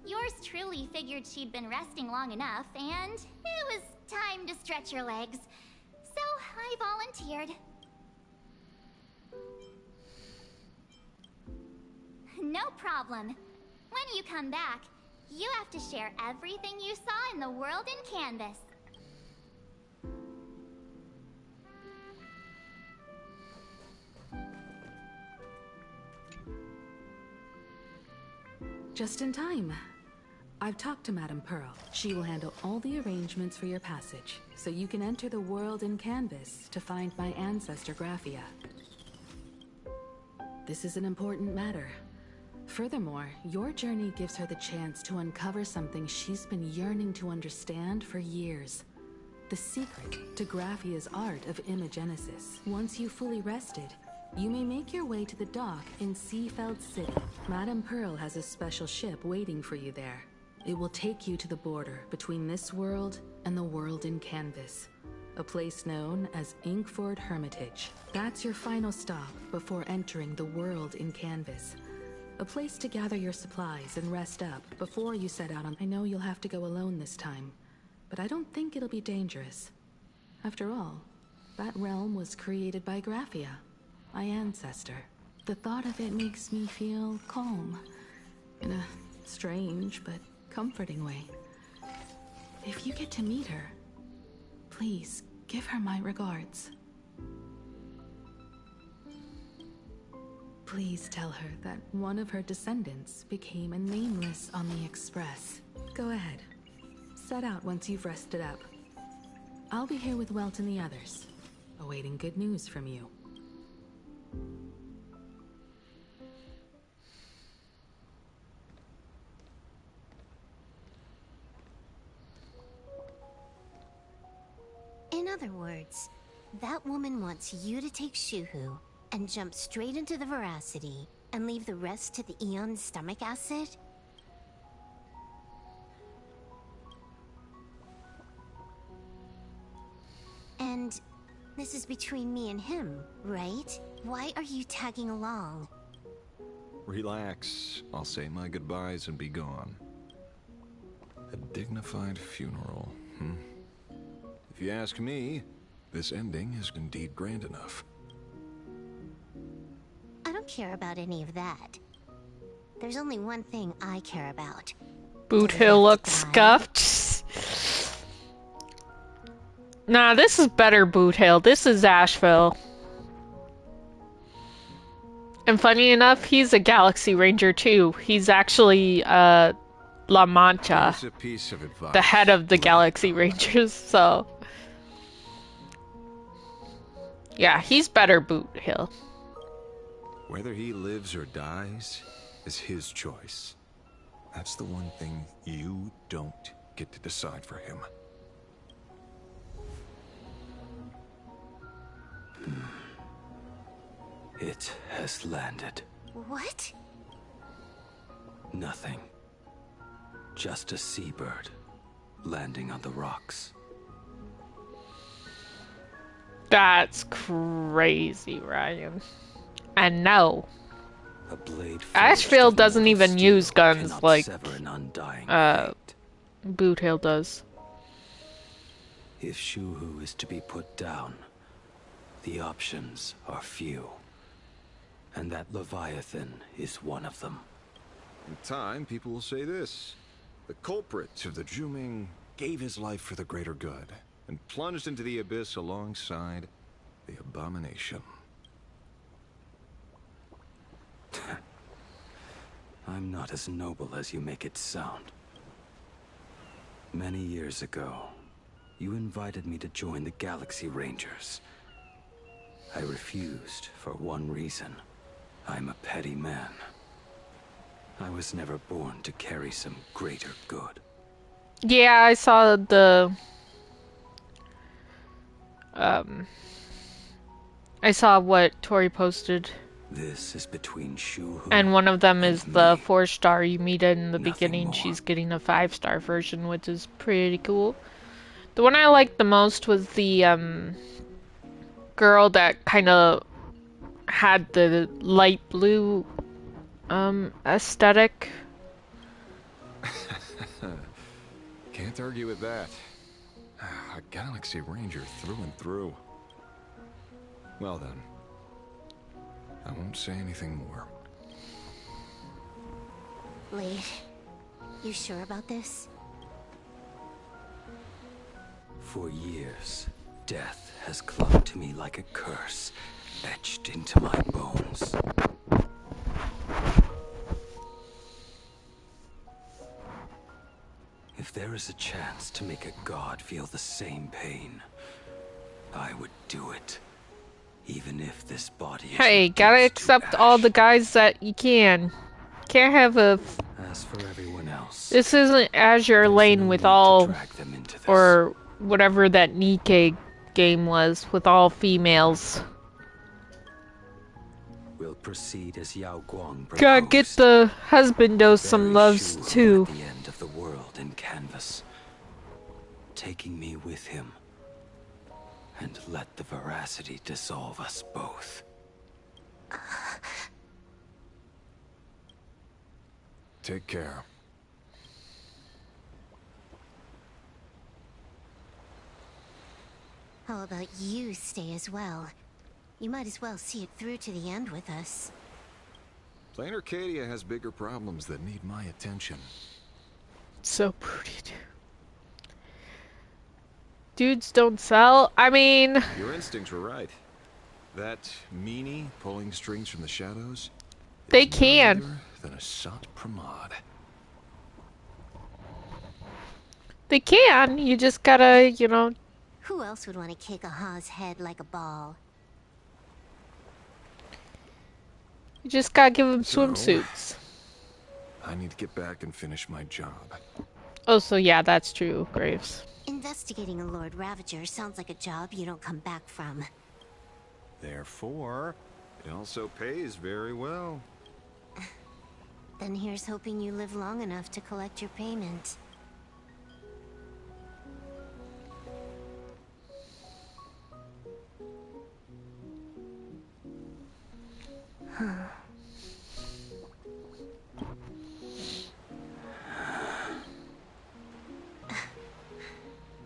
Yours truly figured she'd been resting long enough, and it was time to stretch her legs. So I volunteered. No problem. When you come back, you have to share everything you saw in the world in Canvas. Just in time. I've talked to Madame Pearl. She will handle all the arrangements for your passage, so you can enter the world in Canvas to find my ancestor Graphia. This is an important matter. Furthermore, your journey gives her the chance to uncover something she's been yearning to understand for years. The secret to Graphia's art of imagenesis. Once you've fully rested, you may make your way to the dock in Seafeld City. Madame Pearl has a special ship waiting for you there. It will take you to the border between this world and the world in Canvas, a place known as Inkford Hermitage. That's your final stop before entering the world in Canvas. A place to gather your supplies and rest up before you set out on... I know you'll have to go alone this time, but I don't think it'll be dangerous. After all, that realm was created by Graphia, my ancestor. The thought of it makes me feel calm, in a strange but comforting way. If you get to meet her, please give her my regards. Please tell her that one of her descendants became a nameless on the Express. Go ahead. Set out once you've rested up. I'll be here with Welt and the others, awaiting good news from you. In other words, that woman wants you to take Shuhu and jump straight into the Veracity and leave the rest to the Eon's stomach acid? And this is between me and him, right? Why are you tagging along? Relax. I'll say my goodbyes and be gone. A dignified funeral, If you ask me, this ending is indeed grand enough. I don't care about any of that. There's only one thing I care about. Boot Hill looks scuffed. Nah, this is better Boot Hill. This is Asheville. And funny enough, he's a Galaxy Ranger too. He's actually La Mancha, Here's a piece of advice. the head of the Galaxy Rangers, so yeah, he's better Boot Hill. Whether he lives or dies is his choice. That's the one thing you don't get to decide for him. It has landed. What? Nothing. Just a seabird landing on the rocks. That's crazy, Ryan. And no, A blade Asheville doesn't even use guns cannot like sever an undying Boot Hill does. If Shuhu is to be put down, the options are few. And that Leviathan is one of them. In time, people will say this. The culprit of the Juming gave his life for the greater good and plunged into the abyss alongside the abomination. I'm not as noble as you make it sound. Many years ago, you invited me to join the Galaxy Rangers. I refused for one reason. I'm a petty man. I was never born to carry some greater good. Yeah, I saw the I saw what Tori posted. This is between Shuhu And one of them is and the me. 4-star you meet in the Nothing beginning. more. She's getting a 5-star version, which is pretty cool. The one I liked the most was the girl that kind of had the light blue aesthetic. Can't argue with that. A Galaxy Ranger through and through. Well then. I won't say anything more. Lee, you sure about this? For years, death has clung to me like a curse, etched into my bones. If there is a chance to make a god feel the same pain, I would do it. Even if this body is Hey, gotta reduced to accept all ash. the guys that you can. Can't have a... As for everyone else, This isn't Azure there's Lane no with need to all... drag them into this. Or whatever that Nikkei game was, with all females. We'll proceed as Yao Guang proposed. Gotta get the husbando some Bury loves Shuhu too. At the end of the world in canvas, taking me with him, and let the veracity dissolve us both. Take care. How about you stay as well? You might as well see it through to the end with us. Plain Arcadia has bigger problems that need my attention. So pretty, dude. Dudes don't sell. I mean, Your instincts were right. That meanie pulling strings from the shadows, They can. None other than a Sant Pramod. They can. You just gotta, you know. Who else would want to kick a Ha's head like a ball? You just gotta give them So, swimsuits. I need to get back and finish my job. Oh, so yeah, that's true, Graves. Investigating a Lord Ravager sounds like a job you don't come back from. Therefore, it also pays very well. Then here's hoping you live long enough to collect your payment.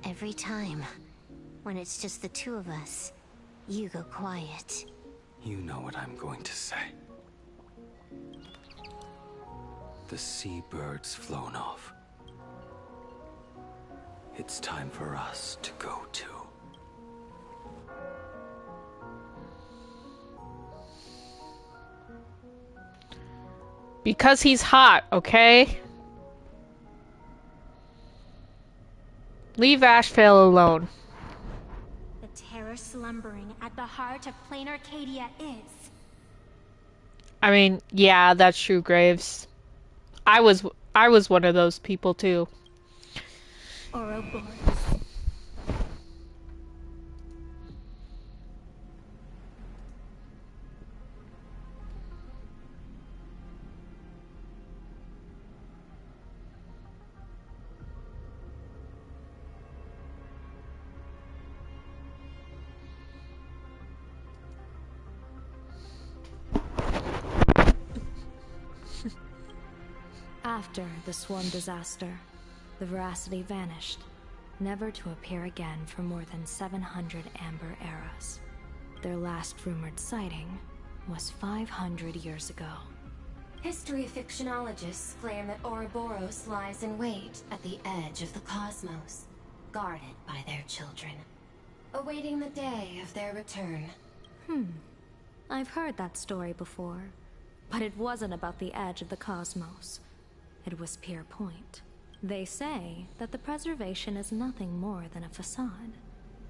Every time, when it's just the two of us, you go quiet. You know what I'm going to say. The seabird's flown off. It's time for us to go too. Because he's hot, okay? Leave Ashvale alone. The terror slumbering at the heart of plain Arcadia is... I mean, yeah, that's true, Graves. I was one of those people too. Ouroboros. After the swarm disaster, the Veracity vanished, never to appear again for more than 700 Amber eras. Their last rumored sighting was 500 years ago. History fictionologists claim that Ouroboros lies in wait at the edge of the cosmos, guarded by their children, awaiting the day of their return. I've heard that story before, but it wasn't about the edge of the cosmos. It was Pier Point. They say that the preservation is nothing more than a facade,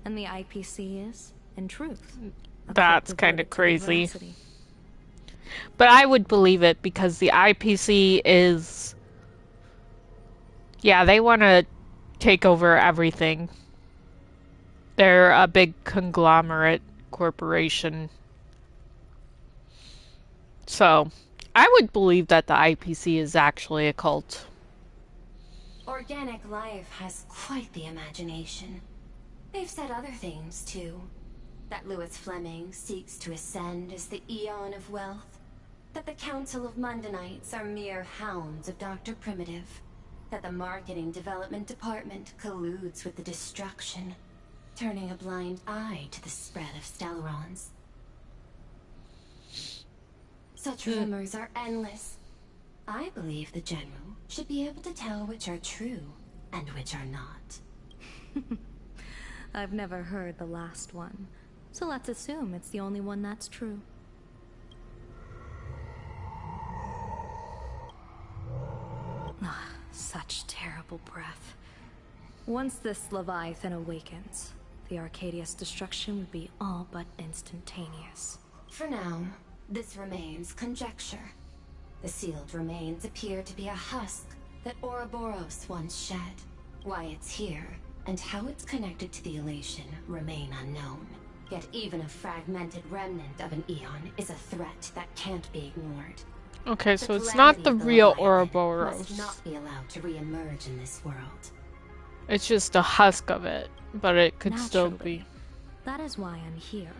and the IPC is, in truth, That's kind of crazy. But I would believe it because the IPC is... Yeah, they want to take over everything. They're a big conglomerate corporation. So, I would believe that the IPC is actually a cult. Organic life has quite the imagination. They've said other things, too. That Louis Fleming seeks to ascend as the Eon of Wealth. That the Council of Mundanites are mere hounds of Dr. Primitive. That the Marketing Development Department colludes with the destruction, turning a blind eye to the spread of Stellarons. Such rumors are endless. I believe the General should be able to tell which are true and which are not. I've never heard the last one, so let's assume it's the only one that's true. Such terrible breath. Once this Leviathan awakens, the Arcadia's destruction would be all but instantaneous. For now, this remains conjecture. The sealed remains appear to be a husk that Ouroboros once shed. Why it's here, and how it's connected to the elation, remain unknown. Yet even a fragmented remnant of an Eon is a threat that can't be ignored. Okay, so it's not the real Ouroboros. Must not be allowed to re-emerge in this world. It's just a husk of it, but it could still be. That is why I'm here.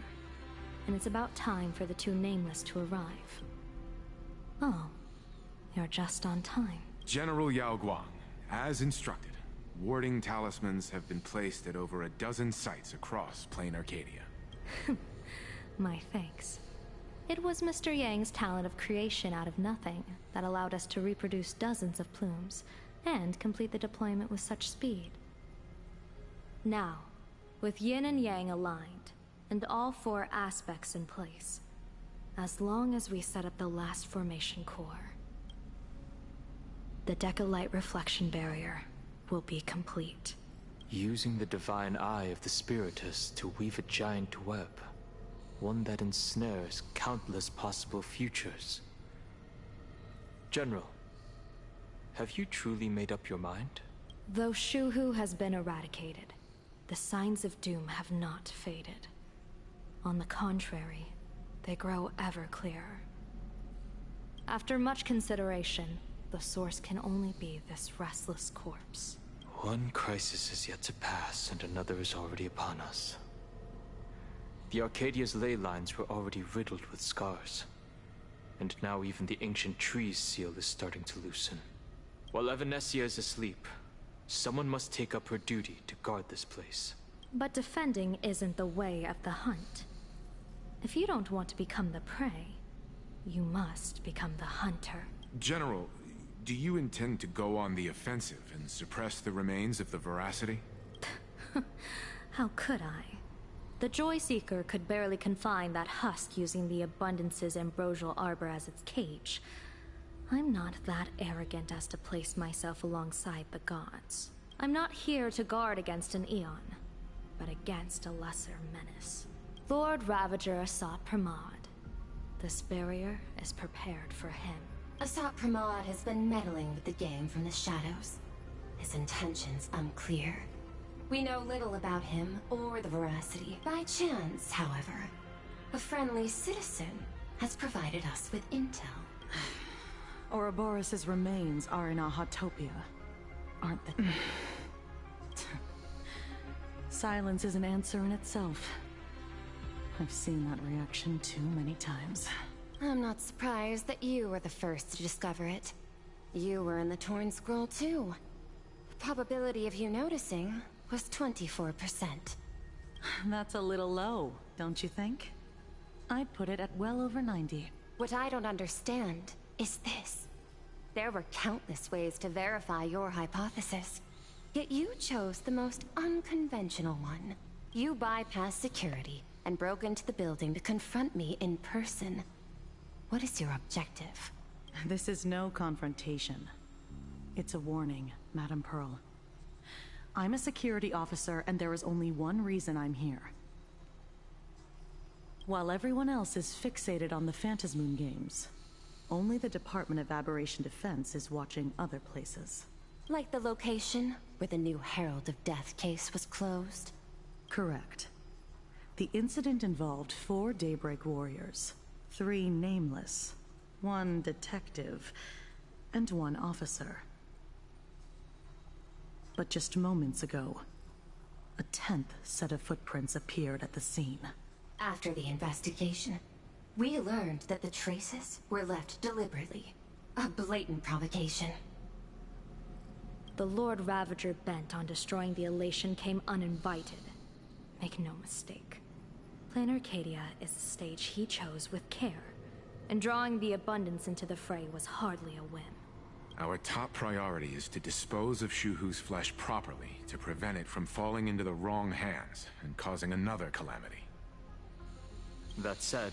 And it's about time for the two Nameless to arrive. Oh, you're just on time. General Yao Guang, as instructed, warding talismans have been placed at over a dozen sites across Plain Arcadia. My thanks. It was Mr. Yang's talent of creation out of nothing that allowed us to reproduce dozens of plumes and complete the deployment with such speed. Now, with Yin and Yang aligned, and all four aspects in place, As long as we set up the last formation core, the Decalite reflection barrier will be complete. Using the divine eye of the Spiritus to weave a giant web. One that ensnares countless possible futures. General, have you truly made up your mind? Though Shuhu has been eradicated, the signs of doom have not faded. On the contrary, they grow ever clearer. After much consideration, the source can only be this restless corpse. One crisis is yet to pass, and another is already upon us. The Arcadia's ley lines were already riddled with scars. And now even the ancient tree's seal is starting to loosen. While Evanesia is asleep, someone must take up her duty to guard this place. But defending isn't the way of the hunt. If you don't want to become the prey, you must become the hunter. General, do you intend to go on the offensive and suppress the remains of the Veracity? How could I? The Joy Seeker could barely confine that husk using the Abundance's ambrosial arbor as its cage. I'm not that arrogant as to place myself alongside the gods. I'm not here to guard against an Eon, but against a lesser menace. Lord Ravager Asat Pramod. This barrier is prepared for him. Asat Pramod has been meddling with the game from the shadows. His intentions unclear. We know little about him or the Veracity. By chance, however, a friendly citizen has provided us with intel. Ouroboros' remains are in Ahatopia, aren't they? Silence is an answer in itself. I've seen that reaction too many times. I'm not surprised that you were the first to discover it. You were in the Torn Scroll too. The probability of you noticing was 24%. That's a little low, don't you think? I'd put it at well over 90. What I don't understand is this. There were countless ways to verify your hypothesis. Yet you chose the most unconventional one. You bypassed security and broke into the building to confront me in person. What is your objective? This is no confrontation. It's a warning, Madam Pearl. I'm a security officer, and there is only one reason I'm here. While everyone else is fixated on the Phantasmoon games, only the Department of Aberration Defense is watching other places. Like the location where the new Herald of Death case was closed? Correct. The incident involved 4 Daybreak warriors, 3 nameless, 1 detective, and 1 officer. But just moments ago, a 10th set of footprints appeared at the scene. After the investigation, we learned that the traces were left deliberately. A blatant provocation. The Lord Ravager bent on destroying the Elation came uninvited. Make no mistake. Plain Arcadia is the stage he chose with care, and drawing the Abundance into the fray was hardly a whim. Our top priority is to dispose of Shuhu's flesh properly to prevent it from falling into the wrong hands and causing another calamity. That said,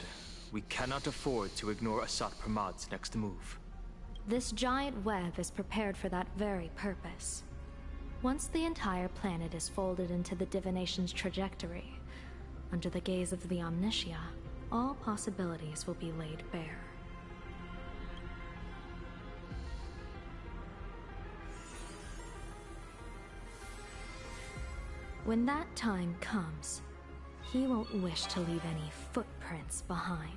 we cannot afford to ignore Asat Pramod's next move. This giant web is prepared for that very purpose. Once the entire planet is folded into the divination's trajectory, under the gaze of the Omnitia, all possibilities will be laid bare. When that time comes, he won't wish to leave any footprints behind.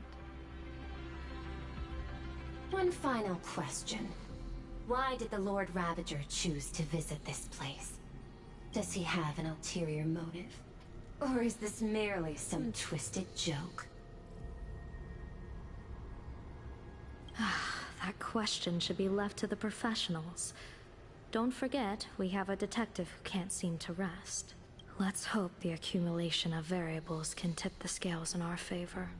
One final question. Why did the Lord Ravager choose to visit this place? Does he have an ulterior motive? Or is this merely some twisted joke? That question should be left to the professionals. Don't forget, we have a detective who can't seem to rest. Let's hope the accumulation of variables can tip the scales in our favor.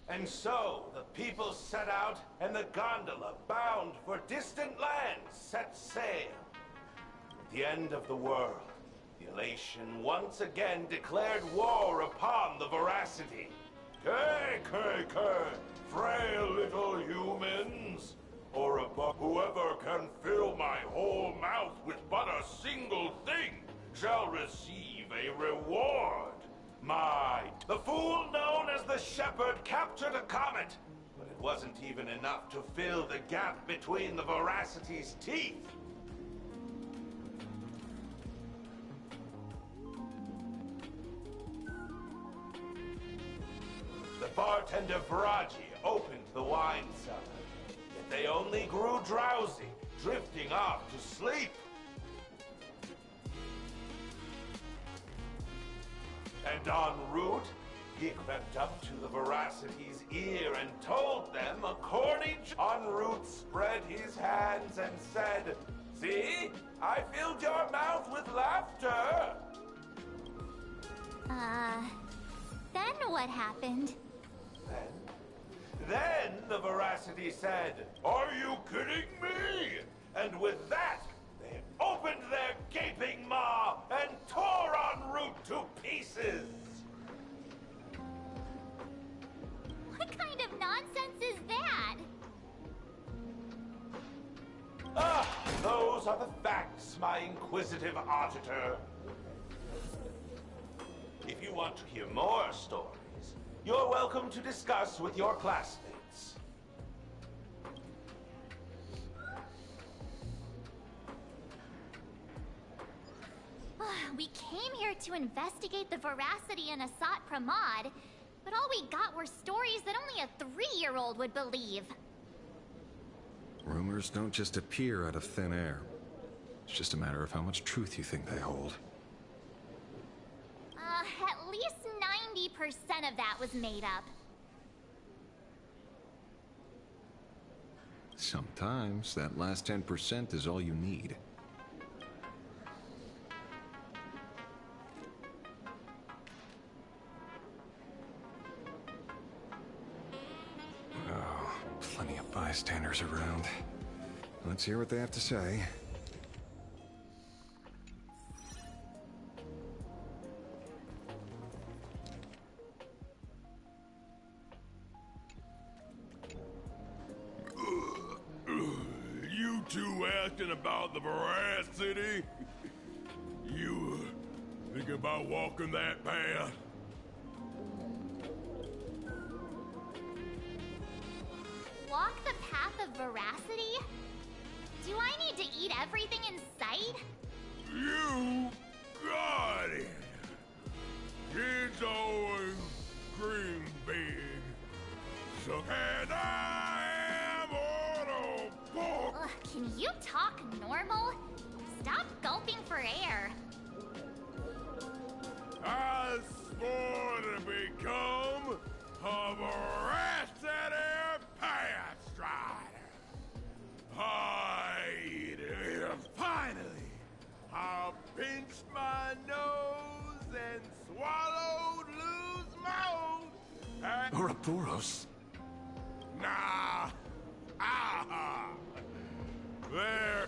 And so, the people set out, and the gondola, bound for distant lands, set sail. The end of the world, The Elation once again declared war upon the Veracity. KKK, frail little humans, or above whoever can fill my whole mouth with but a single thing shall receive a reward. The fool known as the Shepherd captured a comet, but it wasn't even enough to fill the gap between the Veracity's teeth. The bartender Viraji opened the wine cellar, yet they only grew drowsy, drifting off to sleep. And en route, he crept up to the Veracity's ear and told them, according to... En route spread his hands and said, "See? I filled your mouth with laughter." Then what happened? Then the Veracity said, "Are you kidding me?" And with that, they opened their gaping maw and tore en route to pieces. What kind of nonsense is that? Those are the facts, my inquisitive auditor. If you want to hear more stories, you're welcome to discuss with your classmates. We came here to investigate the Veracity and Asat Pramod, but all we got were stories that only a 3-year-old would believe. Rumors don't just appear out of thin air. It's just a matter of how much truth you think they hold. At least 90% of that was made up. Sometimes that last 10% is all you need. Oh, plenty of bystanders around. Let's hear what they have to say. You two asking about the Veracity? You thinking about walking that path? Walk the path of Veracity? Do I need to eat everything in sight? You got it. Kids always dream big. So, and I am Autobots. Ugh, can you talk normal? Stop gulping for air. I swore to become a Veracity Pathstrider. Finally, I pinched my nose and swallowed loose mouse. Ouroboros? Nah. There.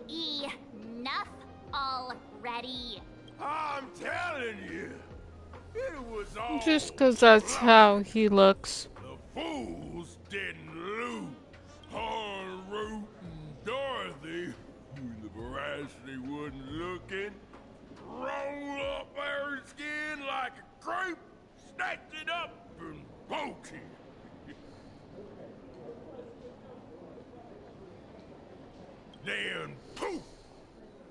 Enough already. I'm telling you, it was all. Just because that's how he looks. The fools didn't lose. En route and Dorothy, when the Veracity wasn't looking, rolled up their skin like a grape, snatched it up and poked it. Then, poof!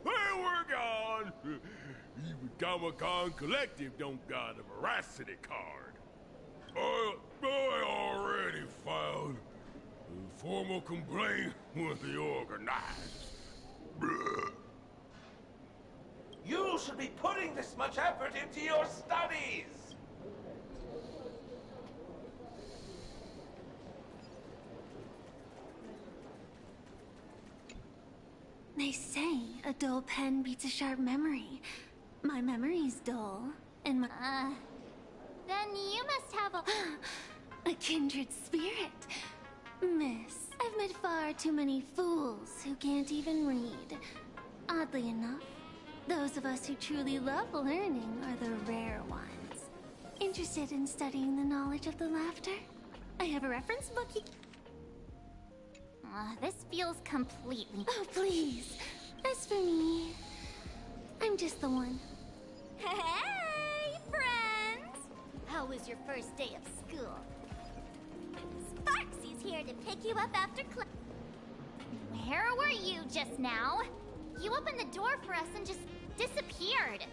There we're gone! Even Comic-Con Collective don't got a Veracity card. I already filed a formal complaint with the organizers. You should be putting this much effort into your studies! They say a dull pen beats a sharp memory. My memory's dull, and my... Then you must have a kindred spirit. Miss, I've met far too many fools who can't even read. Oddly enough, Those of us who truly love learning are the rare ones. Interested in studying the knowledge of the laughter? I have a reference book. This feels completely... Oh, please. As for me, I'm just the one. Hey, friends! How was your first day of school? Sparksy's here to pick you up after class. Where were you just now? You opened the door for us and just disappeared.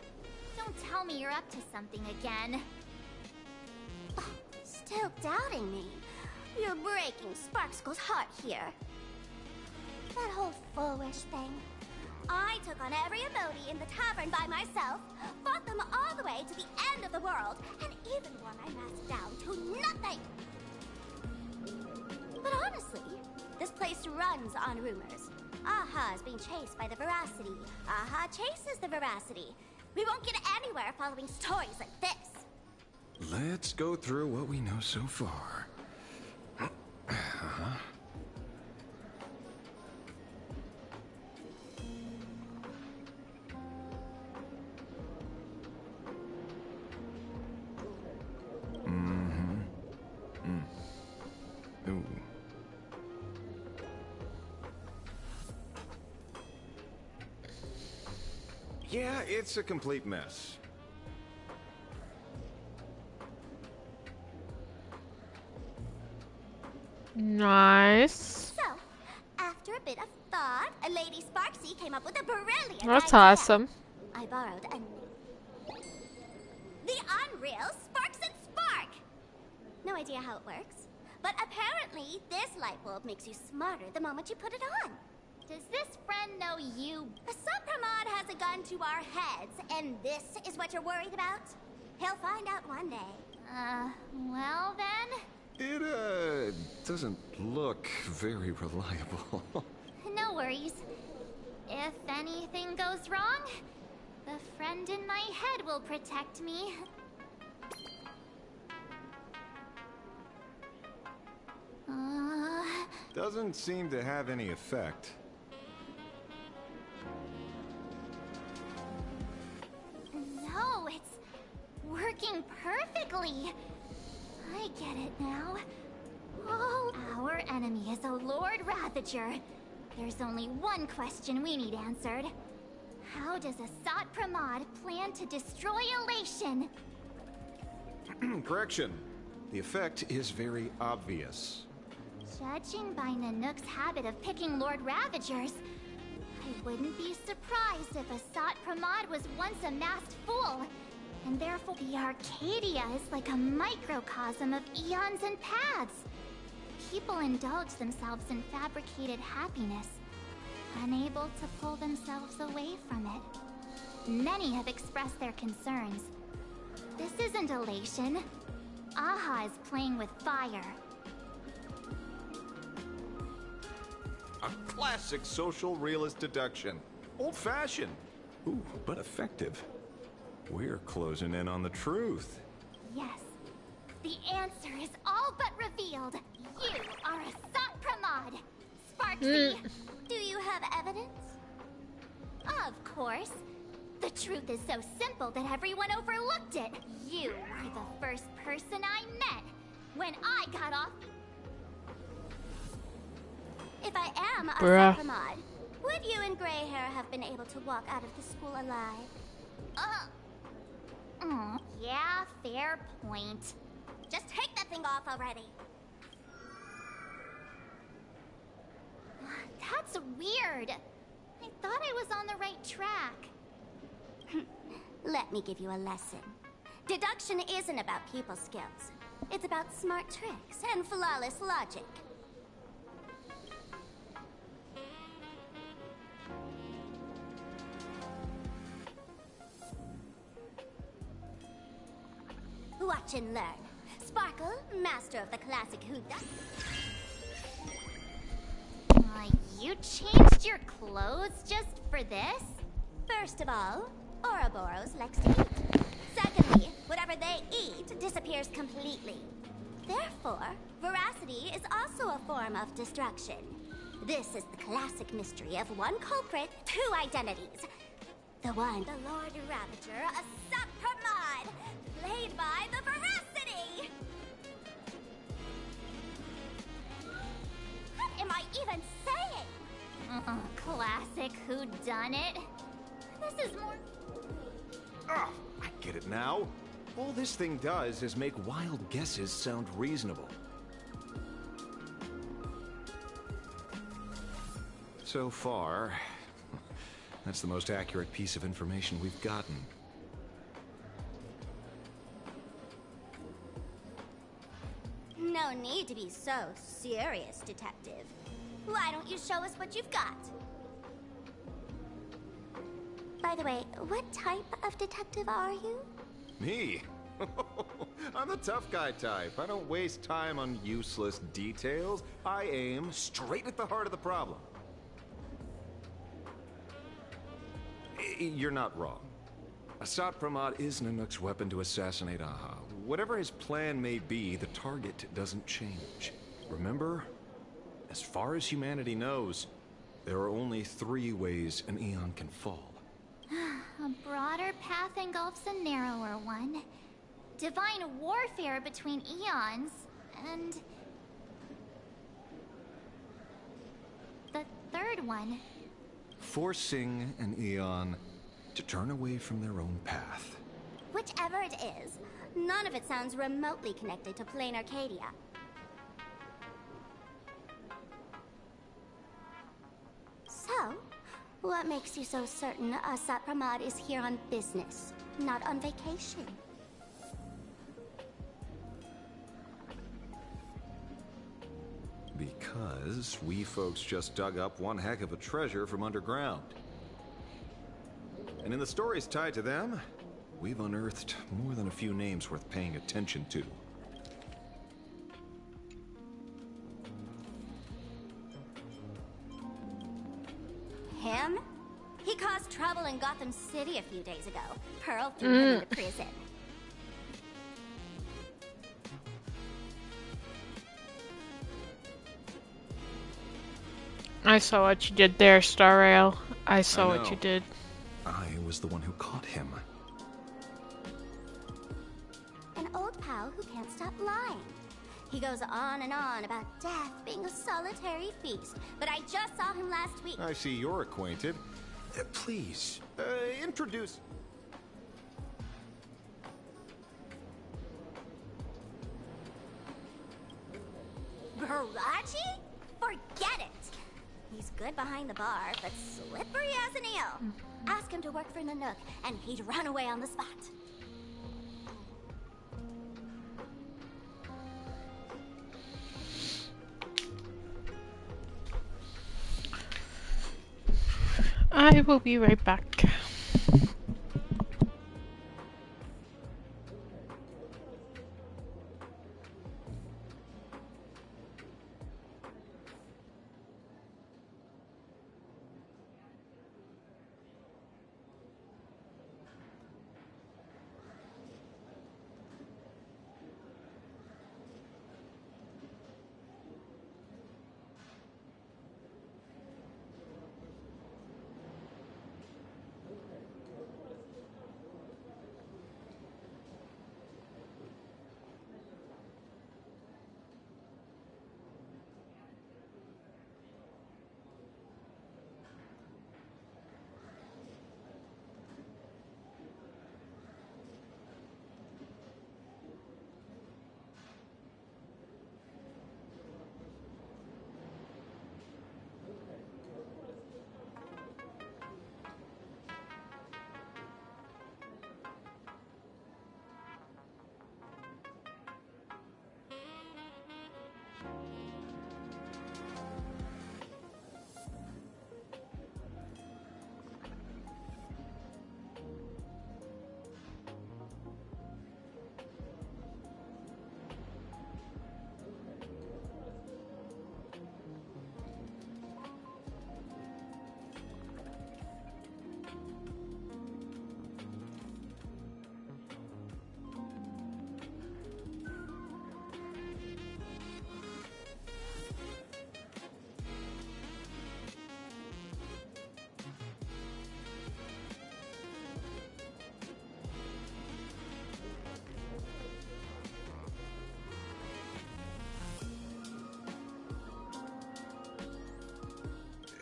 Don't tell me you're up to something again. Oh, still doubting me? You're breaking Sparksko's heart here. That whole foolish thing. I took on every emoji in the tavern by myself, fought them all the way to the end of the world, and even wore my mask down to nothing! But honestly, this place runs on rumors. Aha is being chased by the Veracity. Aha chases the Veracity. We won't get anywhere following stories like this. Let's go through what we know so far. Ooh. Yeah, it's a complete mess. Nice. So, after a bit of thought, a Lady Sparksy came up with a brilliant That's idea. awesome. I borrowed the Unreal Sparks and Spark! No idea how it works, but apparently this light bulb makes you smarter the moment you put it on. Does this friend know you? The Supramod has a gun to our heads, and this is what you're worried about? He'll find out one day. Well then? It, doesn't look very reliable. No worries. If anything goes wrong, the friend in my head will protect me. Doesn't seem to have any effect. No, it's working perfectly. I get it now. Oh, our enemy is a Lord Ravager. There's only one question we need answered. How does Asat Pramod plan to destroy Elation? Correction. The effect is very obvious. Judging by Nanook's habit of picking Lord Ravagers, I wouldn't be surprised if Asat Pramod was once a masked fool. And therefore, the Arcadia is like a microcosm of eons and paths. People indulge themselves in fabricated happiness, unable to pull themselves away from it. Many have expressed their concerns. This isn't elation. Aha is playing with fire. A classic social realist deduction. Old-fashioned. Ooh, but effective. We're closing in on the truth. Yes. The answer is all but revealed. You are Asat Pramod. Sparksy, do you have evidence? Of course. The truth is so simple that everyone overlooked it. You were the first person I met when I got off. If I am Asat Pramod, would you and Grey Hair have been able to walk out of the school alive? Yeah, fair point. Just take that thing off already. That's weird. I thought I was on the right track. Let me give you a lesson. Deduction isn't about people skills. It's about smart tricks and flawless logic. Watch and learn. Sparkle, master of the classic Huda. You changed your clothes just for this? First of all, Ouroboros likes to eat. Secondly, whatever they eat disappears completely. Therefore, veracity is also a form of destruction. This is the classic mystery of one culprit, two identities. The one. The Lord Ravager, a Sapramod, played by the Veracity! What am I even saying? Classic whodunit. This is more... Ah, I get it now. All this thing does is make wild guesses sound reasonable. So far, that's the most accurate piece of information we've gotten. No need to be so serious, Detective. Why don't you show us what you've got? By the way, what type of detective are you? Me? I'm the tough guy type. I don't waste time on useless details. I aim straight at the heart of the problem. You're not wrong. Assad Pramod is Nanook's weapon to assassinate Aha. Whatever his plan may be, the target doesn't change. Remember, as far as humanity knows, there are only 3 ways an Eon can fall. A broader path engulfs a narrower one. Divine warfare between eons, and... the third one. Forcing an Eon to turn away from their own path. Whichever it is, none of it sounds remotely connected to plain Arcadia. So, what makes you so certain Assad Pramod is here on business, not on vacation? Because we folks just dug up one heck of a treasure from underground. And in the stories tied to them, we've unearthed more than a few names worth paying attention to. Him? He caused trouble in Gotham City a few days ago. Pearl threw him into prison. I saw what you did there, Star Rail. I saw what you did. I was the one who caught him. An old pal who can't stop lying. He goes on and on about death being a solitary feast, but I just saw him last week. I see you're acquainted. Please, introduce... Baraji? Forget it! He's good behind the bar, but slippery as an eel. Ask him to work for Nanook, and he'd run away on the spot. I will be right back.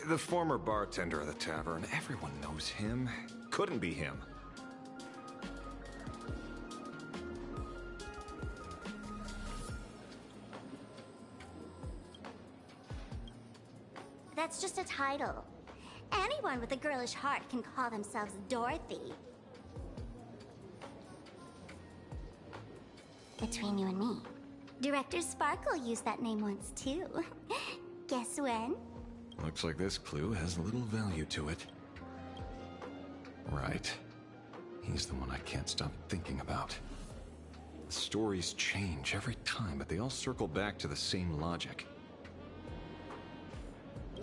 The former bartender of the tavern. Everyone knows him. Couldn't be him. That's just a title. Anyone with a girlish heart can call themselves Dorothy. Between you and me, Director Sparkle used that name once too. Guess when? Looks like this clue has little value to it. Right. He's the one I can't stop thinking about. The stories change every time, but they all circle back to the same logic.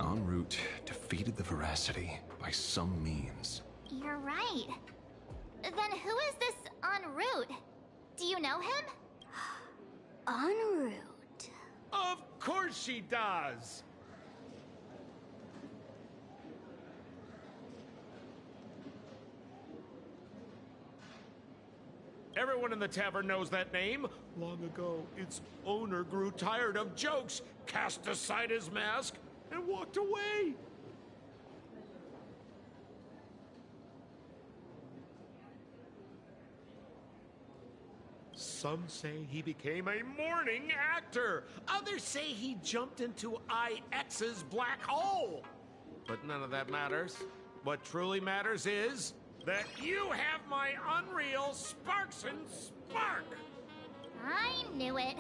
En route, defeated the Veracity by some means. You're right. Then who is this en route? Do you know him? En route. Of course she does! Everyone in the tavern knows that name. Long ago, its owner grew tired of jokes, cast aside his mask, and walked away. Some say he became a morning actor. Others say he jumped into IX's black hole. But none of that matters. What truly matters is that you have my unreal Sparks and Spark! I knew it.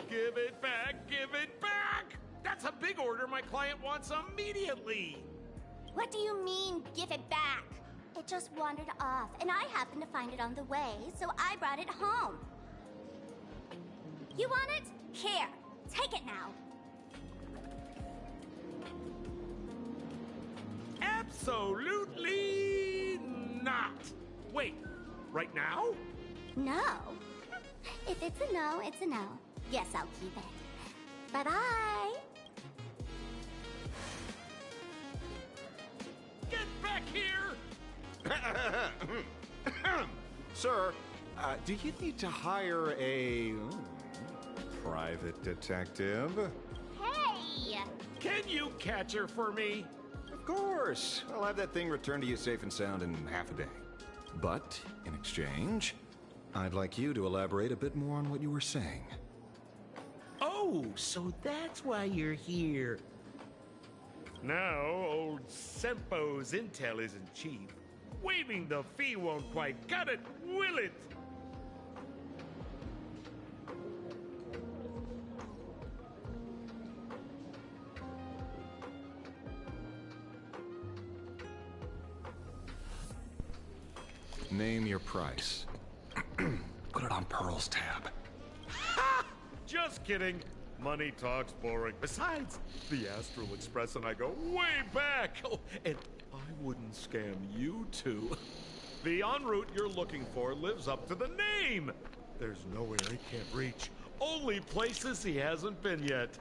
Give it back! Give it back! That's a big order my client wants immediately! What do you mean, give it back? It just wandered off, and I happened to find it on the way, so I brought it home. You want it? Here, take it now. Absolutely not! Wait, right now? No. If it's a no, it's a no. Yes, I'll keep it. Bye-bye. Get back here! Sir, do you need to hire a private detective? Hey! Can you catch her for me? Of course. I'll have that thing returned to you safe and sound in half a day. But, in exchange, I'd like you to elaborate a bit more on what you were saying. Oh, so that's why you're here. Now, old Sempo's intel isn't cheap. Waiving the fee won't quite cut it, will it? Name your price. Put it on Pearl's tab. Ha! Just kidding. Money talks boring. Besides, the Astral Express and I go way back. Oh, and I wouldn't scam you two. The en route you're looking for lives up to the name. There's nowhere he can't reach. Only places he hasn't been yet.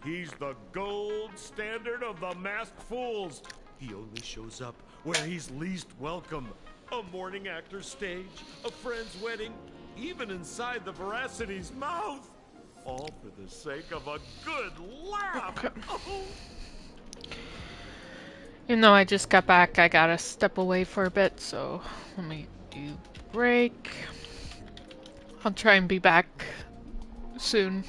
He's the gold standard of the masked fools. He only shows up where he's least welcome. A morning actor's stage, a friend's wedding, even inside the Veracity's mouth. All for the sake of a good laugh. Oh. Even though I just got back, I gotta step away for a bit, so let me do break. I'll try and be back soon.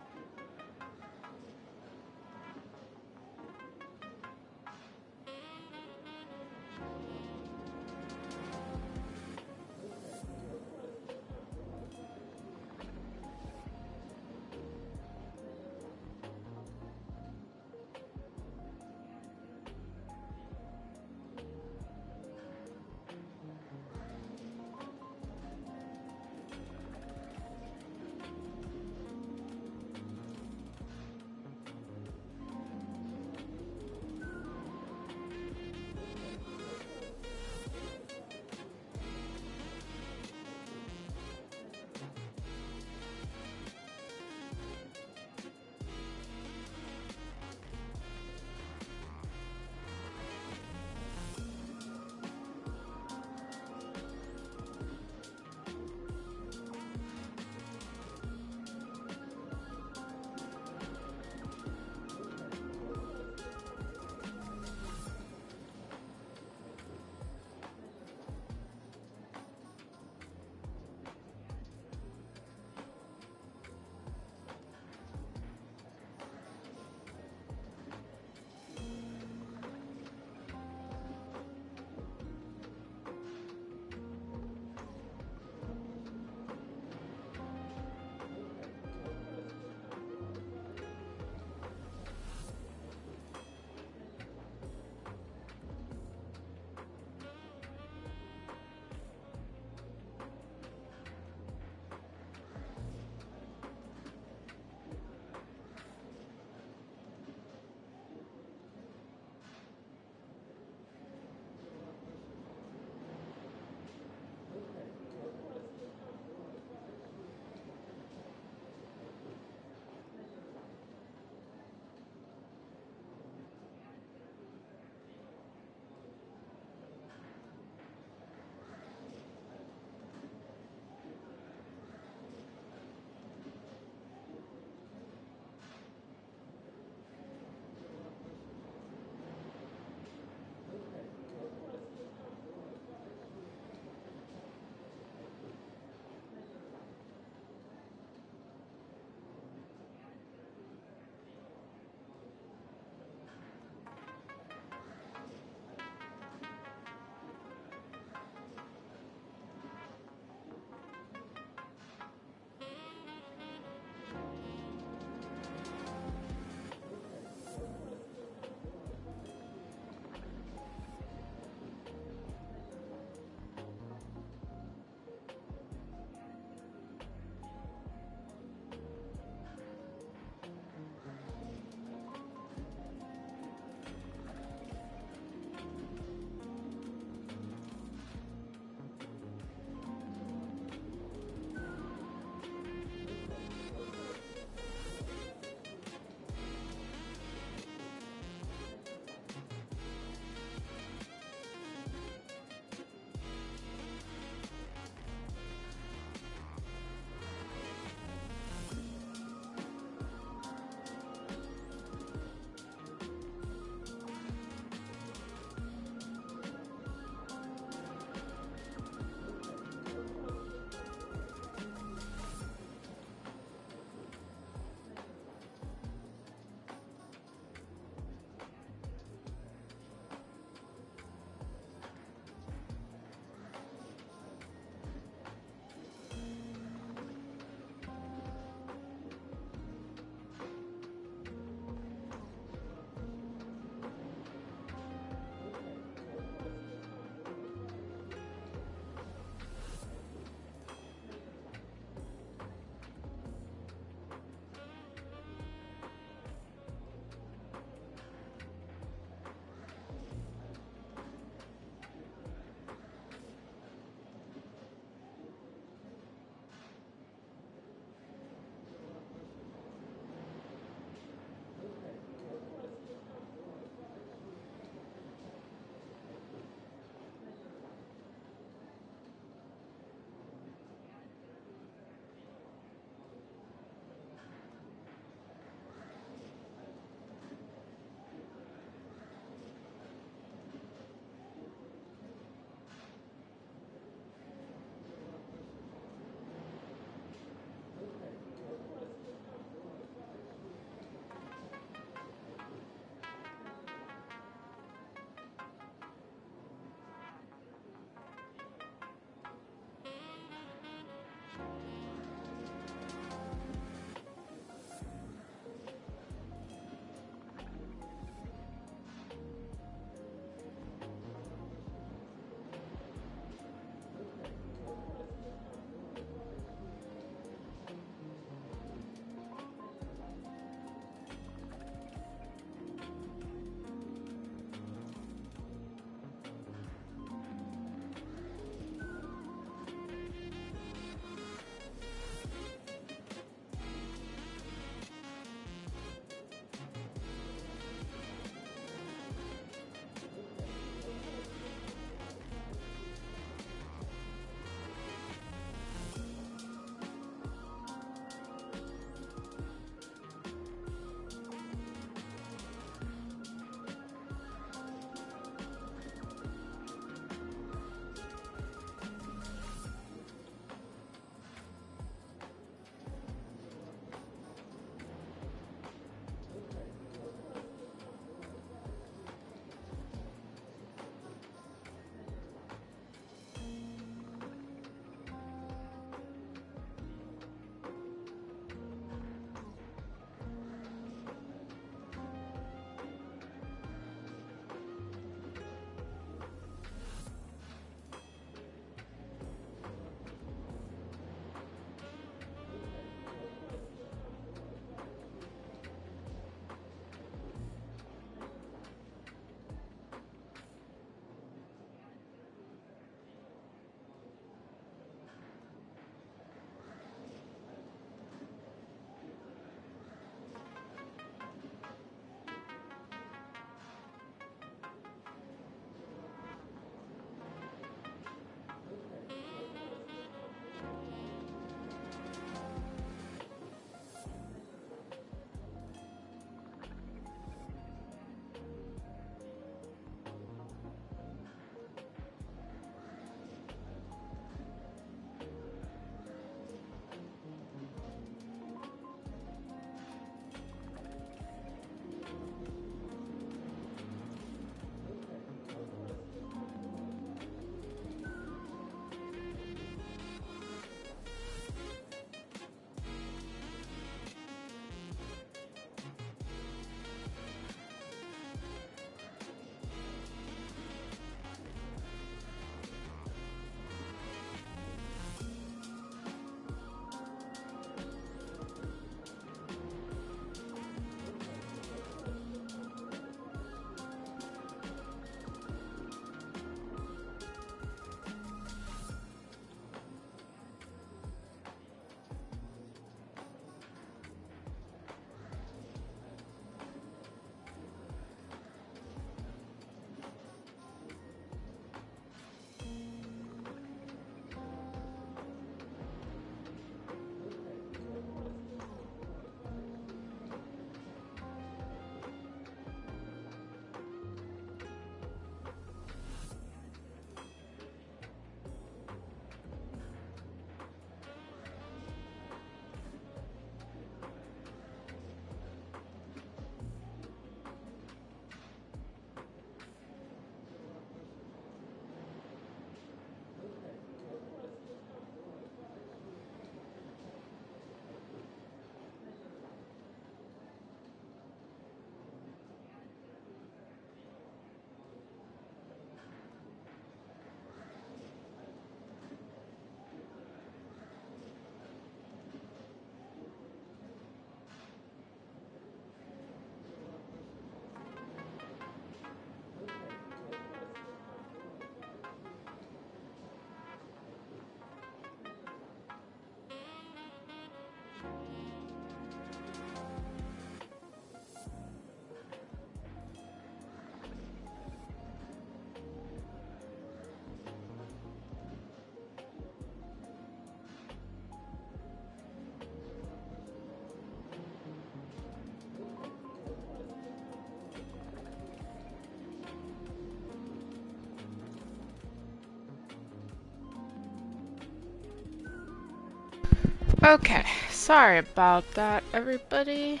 Okay, sorry about that, everybody.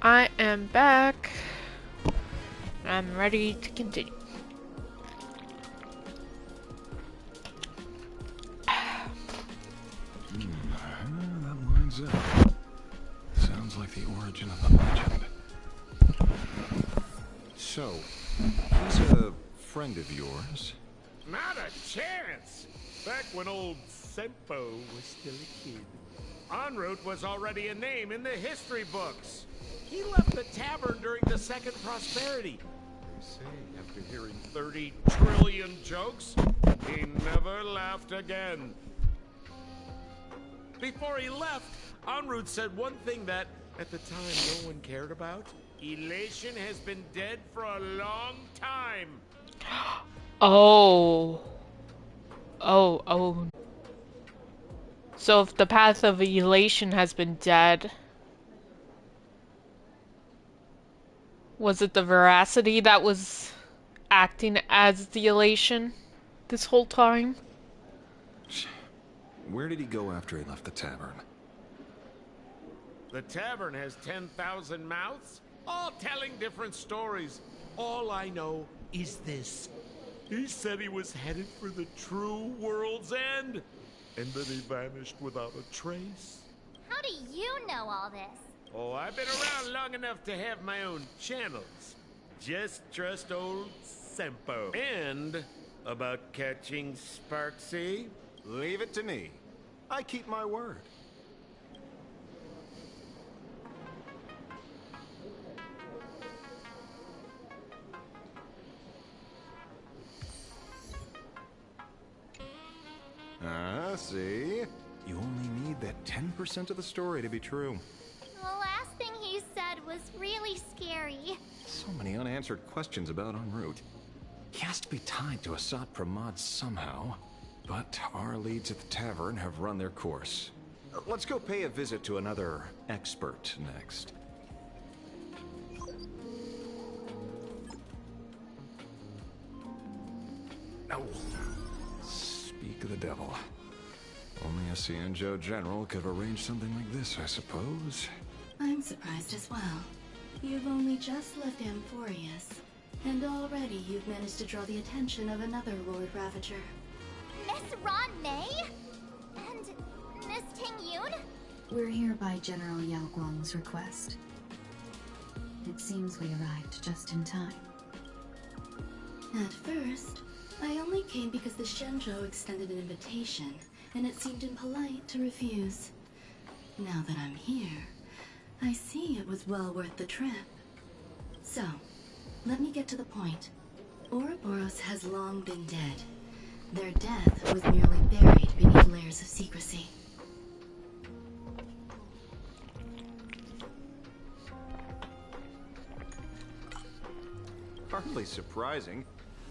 I am back. I'm ready to continue. That lines up. Sounds like the origin of the legend. So, he's a friend of yours? Not a chance! Back when old Sempo was still a kid, en route was already a name in the history books. He left the tavern during the Second Prosperity. They say after hearing 30 trillion jokes, he never laughed again. Before he left, en route said one thing that, at the time, no one cared about. Elation has been dead for a long time. Oh. Oh. So if the path of elation has been dead, was it the veracity that was acting as the elation this whole time? Where did he go after he left the tavern? The tavern has 10,000 mouths, all telling different stories. All I know is this. He said he was headed for the true world's end, and then he vanished without a trace. How do you know all this? Oh, I've been around long enough to have my own channels. Just trust old Sempo. And about catching Sparksy? Leave it to me. I keep my word. See? You only need that 10% of the story to be true. The last thing he said was really scary. So many unanswered questions about en route. He has to be tied to Asat Pramod somehow. But our leads at the tavern have run their course. Let's go pay a visit to another expert next. Oh. Speak of the devil. Only a Cienjo general could have arranged something like this, I suppose. I'm surprised as well. You've only just left Amphorius, and already you've managed to draw the attention of another Lord Ravager. Miss Ron May? And Miss Ting Yoon? We're here by General Yao Guang's request. It seems we arrived just in time. At first, I only came because the Shenzhou extended an invitation, and it seemed impolite to refuse. Now that I'm here, I see it was well worth the trip. So, let me get to the point. Ouroboros has long been dead. Their death was merely buried beneath layers of secrecy. Hardly surprising.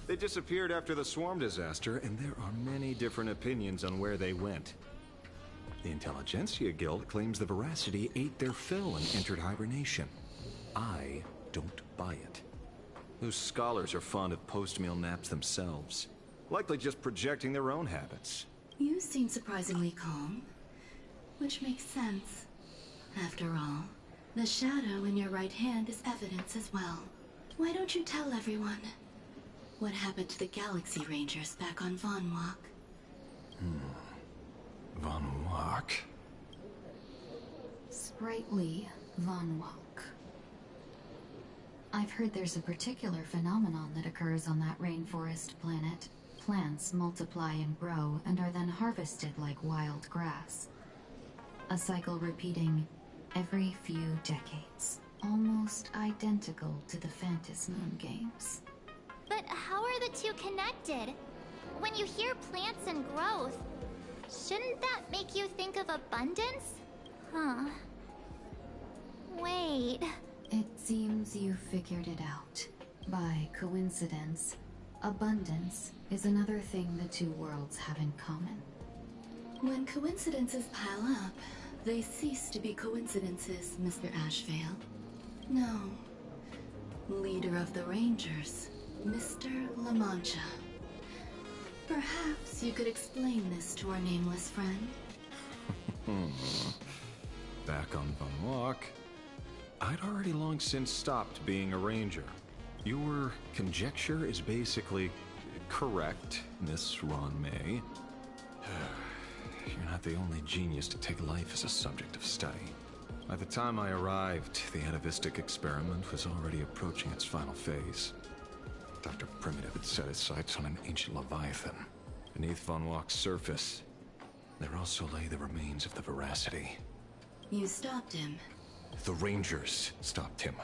They disappeared after the swarm disaster, and there are many different opinions on where they went. The Intelligentsia Guild claims the Veracity ate their fill and entered hibernation. I don't buy it. Those scholars are fond of post-meal naps themselves, likely just projecting their own habits. You seem surprisingly calm, which makes sense. After all, the shadow in your right hand is evidence as well. Why don't you tell everyone what happened to the Galaxy Rangers back on Von Walk? Von Walk? Sprightly Von Walk. I've heard there's a particular phenomenon that occurs on that rainforest planet. Plants multiply and grow and are then harvested like wild grass. A cycle repeating every few decades. Almost identical to the Phantas Moon games. But how are the two connected? When you hear plants and growth, shouldn't that make you think of abundance? Huh. Wait. It seems you figured it out. By coincidence, abundance is another thing the two worlds have in common. When coincidences pile up, they cease to be coincidences, Mr. Ashvale. No. leader of the Rangers, Mr. La Mancha. Perhaps you could explain this to our nameless friend? Back on Von Walk, I'd already long since stopped being a ranger. Your conjecture is basically correct, Miss Ron May. You're not the only genius to take life as a subject of study. By the time I arrived, the atavistic experiment was already approaching its final phase. Dr. Primitive had set his sights on an ancient Leviathan. Beneath Von Walk's surface, there also lay the remains of the Veracity. You stopped him. The Rangers stopped him.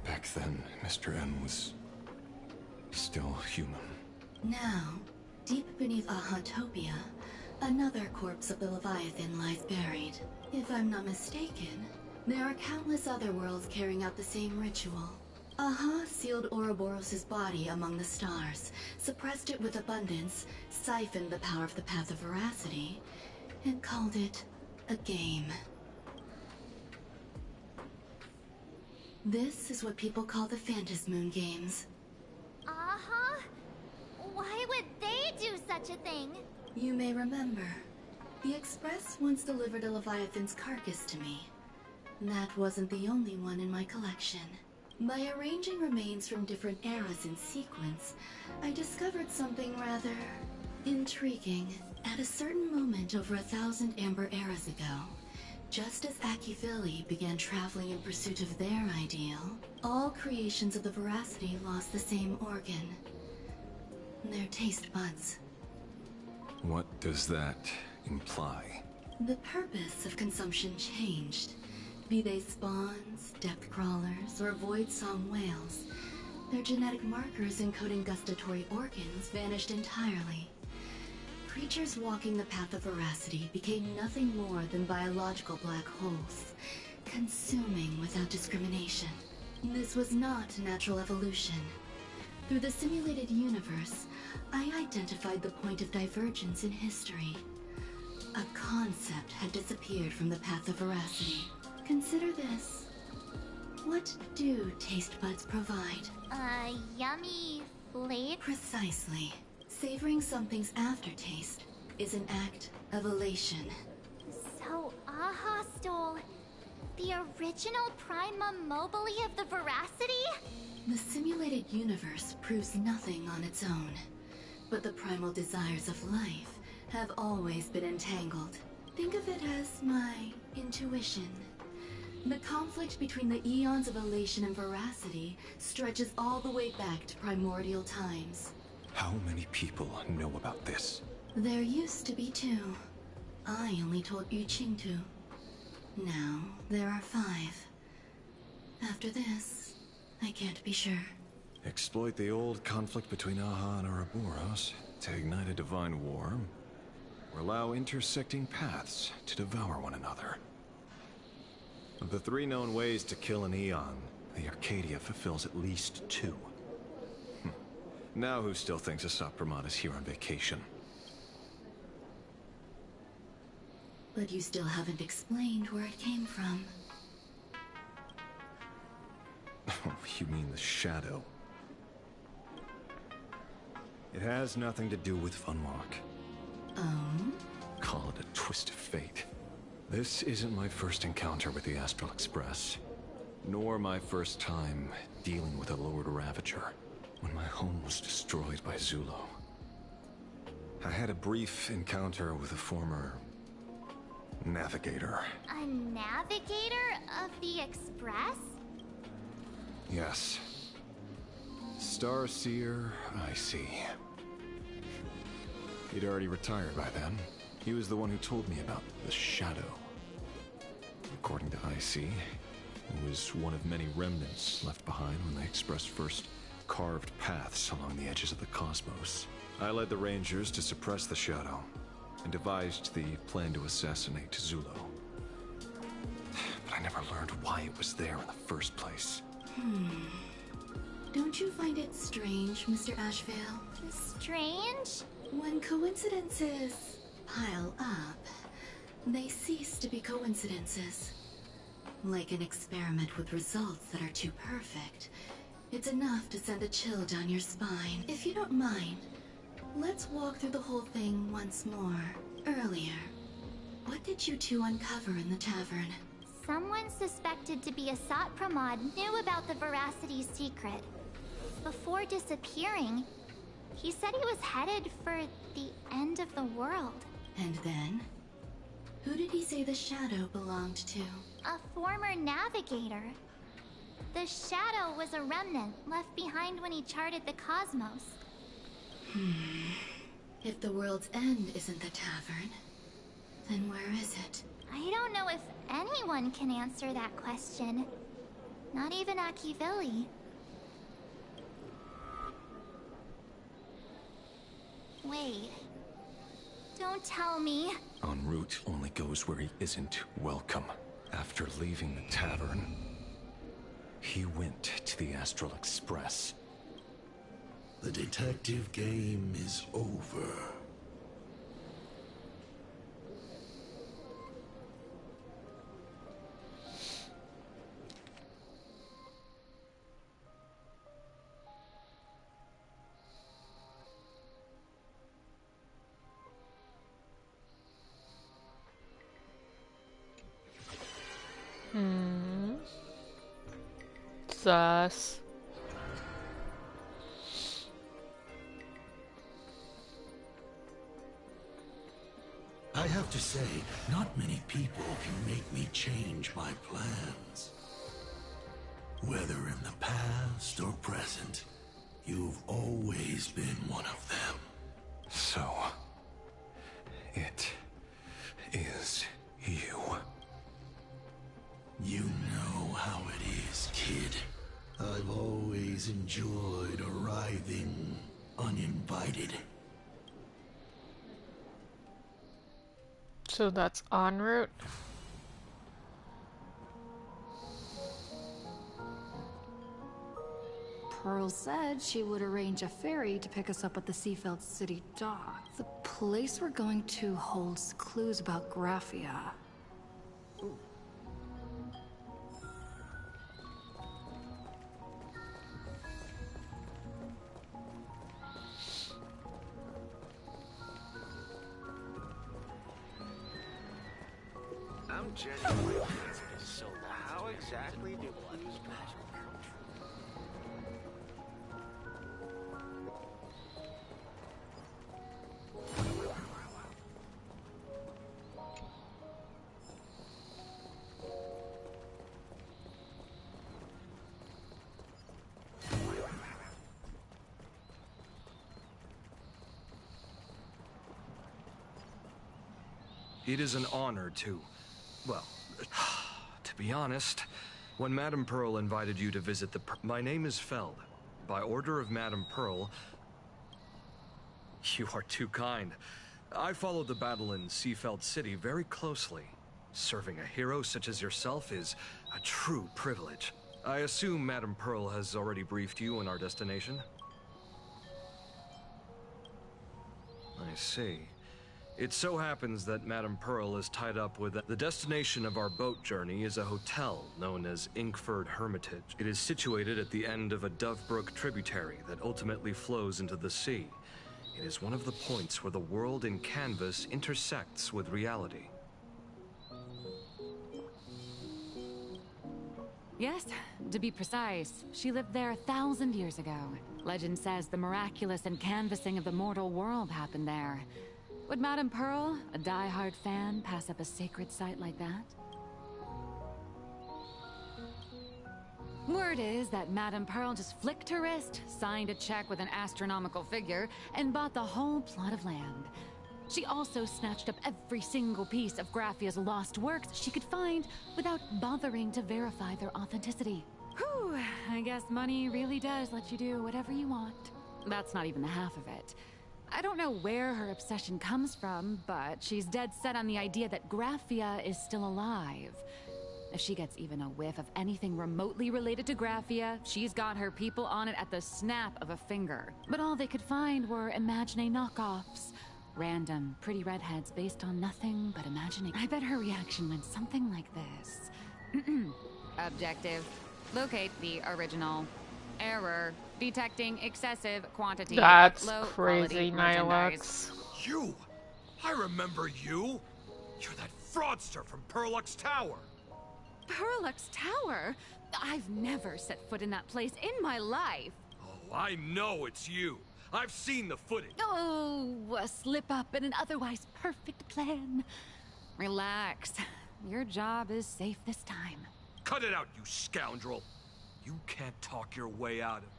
Back then, Mr. N was still human. Now, deep beneath Ahatopia, another corpse of the Leviathan lies buried. If I'm not mistaken, there are countless other worlds carrying out the same ritual. Aha sealed Ouroboros' body among the stars, suppressed it with abundance, siphoned the power of the Path of Veracity, and called it a game. This is what people call the Phantasmoon Games. Uh-huh. Why would they do such a thing? You may remember, the Express once delivered a Leviathan's carcass to me. That wasn't the only one in my collection. By arranging remains from different eras in sequence, I discovered something rather intriguing. At a certain moment over 1,000 Amber eras ago, just as Akivili began traveling in pursuit of their ideal, all creations of the Veracity lost the same organ. Their taste buds. What does that imply? The purpose of consumption changed. Be they spawns, depth crawlers, or void song whales, their genetic markers encoding gustatory organs vanished entirely. Creatures walking the path of Veracity became nothing more than biological black holes, consuming without discrimination. This was not natural evolution. Through the simulated universe, I identified the point of divergence in history. A concept had disappeared from the path of Veracity. Consider this. What do taste buds provide? Yummy flavor? Precisely. Savoring something's aftertaste is an act of elation. So Aha stole the original Prima Mobile of the Veracity? The simulated universe proves nothing on its own, but the primal desires of life have always been entangled. Think of it as my intuition. The conflict between the eons of elation and veracity stretches all the way back to primordial times. How many people know about this? There used to be 2. I only told Yu Qingtu. Now, there are 5. After this, I can't be sure. Exploit the old conflict between Aha and Ouroboros to ignite a divine war, or allow intersecting paths to devour one another. Of the 3 known ways to kill an Eon, the Arcadia fulfills at least 2. Now who still thinks Asap Ramat is here on vacation? But you still haven't explained where it came from. Oh, you mean the shadow? It has nothing to do with Funwalk. Oh? Call it a twist of fate. This isn't my first encounter with the Astral Express, nor my first time dealing with a Lord Ravager when my home was destroyed by Zulo. I had a brief encounter with a former navigator. A navigator of the Express? Yes. Starseer, I see. He'd already retired by then. He was the one who told me about the Shadow. According to IC, it was one of many remnants left behind when the Express first carved paths along the edges of the cosmos. I led the Rangers to suppress the Shadow, and devised the plan to assassinate Zulo. But I never learned why it was there in the first place. Don't you find it strange, Mr. Ashvale? Strange? When coincidences pile up, they cease to be coincidences. Like an experiment with results that are too perfect. It's enough to send a chill down your spine. If you don't mind, let's walk through the whole thing once more. Earlier, what did you two uncover in the tavern? Someone suspected to be a Sot Pramod knew about the Veracity's secret. Before disappearing, he said he was headed for the end of the world. And then? Who did he say the shadow belonged to? A former navigator. The shadow was a remnant left behind when he charted the cosmos. If the world's end isn't the tavern, then where is it? I don't know if anyone can answer that question. Not even Akivili. Wait. Don't tell me. En route only goes where he isn't welcome. After leaving the tavern, he went to the Astral Express. The detective game is over. Sus. I have to say, not many people can make me change my plans. Whether in the past or present, you've always been one of them. So, it is you. You know how it is, kid. I've always enjoyed arriving uninvited. So that's en route. Pearl said she would arrange a ferry to pick us up at the Seafeld City dock. The place we're going to holds clues about Graphia. I'm genuinely curious. So how exactly do clues match? It is an honor to... well, to be honest, when Madame Pearl invited you to visit the... My name is Feld. By order of Madame Pearl... You are too kind. I followed the battle in Seafeld City very closely. Serving a hero such as yourself is a true privilege. I assume Madame Pearl has already briefed you on our destination? I see. It so happens that Madame Pearl is tied up with the destination of our boat journey is a hotel known as Inkford Hermitage. It is situated at the end of a Dovebrook tributary that ultimately flows into the sea. It is one of the points where the world in canvas intersects with reality. Yes, to be precise, she lived there 1,000 years ago. Legend says the miraculous encanvassing of the mortal world happened there. Would Madame Pearl, a die-hard fan, pass up a sacred site like that? Word is that Madame Pearl just flicked her wrist, signed a check with an astronomical figure, and bought the whole plot of land. She also snatched up every single piece of Graphia's lost works she could find without bothering to verify their authenticity. Whew, I guess money really does let you do whatever you want. That's not even the half of it. I don't know where her obsession comes from, but she's dead set on the idea that Graphia is still alive. If she gets even a whiff of anything remotely related to Graphia, she's got her people on it at the snap of a finger. But all they could find were Imagine knockoffs. Random, pretty redheads based on nothing but imagining. I bet her reaction went something like this. Objective. Locate the original. Error. Detecting excessive quantity That's of low crazy, quality merchandise. Nylox. You! I remember you! You're that fraudster from Perlux Tower! Perlux Tower? I've never set foot in that place in my life. Oh, I know it's you! I've seen the footage! Oh, a slip up in an otherwise perfect plan. Relax. Your job is safe this time. Cut it out, you scoundrel! You can't talk your way out of...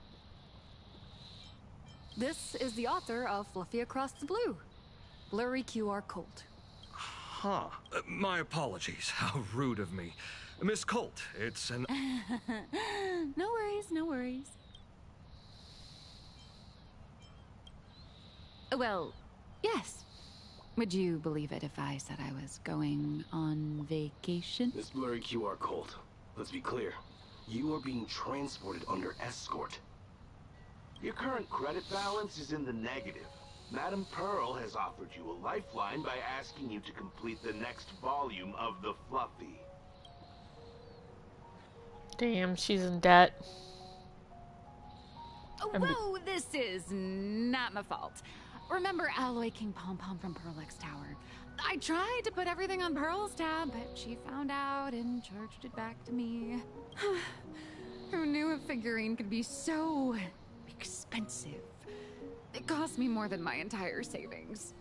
This is the author of Fluffy Across the Blue. Blurry QR Colt. Huh. My apologies. How rude of me. Miss Colt, it's an... No worries, no worries. Well, yes. Would you believe it if I said I was going on vacation? Miss Blurry QR Colt, let's be clear. You are being transported under escort. Your current credit balance is in the negative. Madame Pearl has offered you a lifeline by asking you to complete the next volume of the Fluffy. Damn, she's in debt. Whoa, this is not my fault. Remember Alloy King Pom Pom from Perlux Tower? I tried to put everything on Pearl's tab, but she found out and charged it back to me. Who knew a figurine could be so expensive? It cost me more than my entire savings.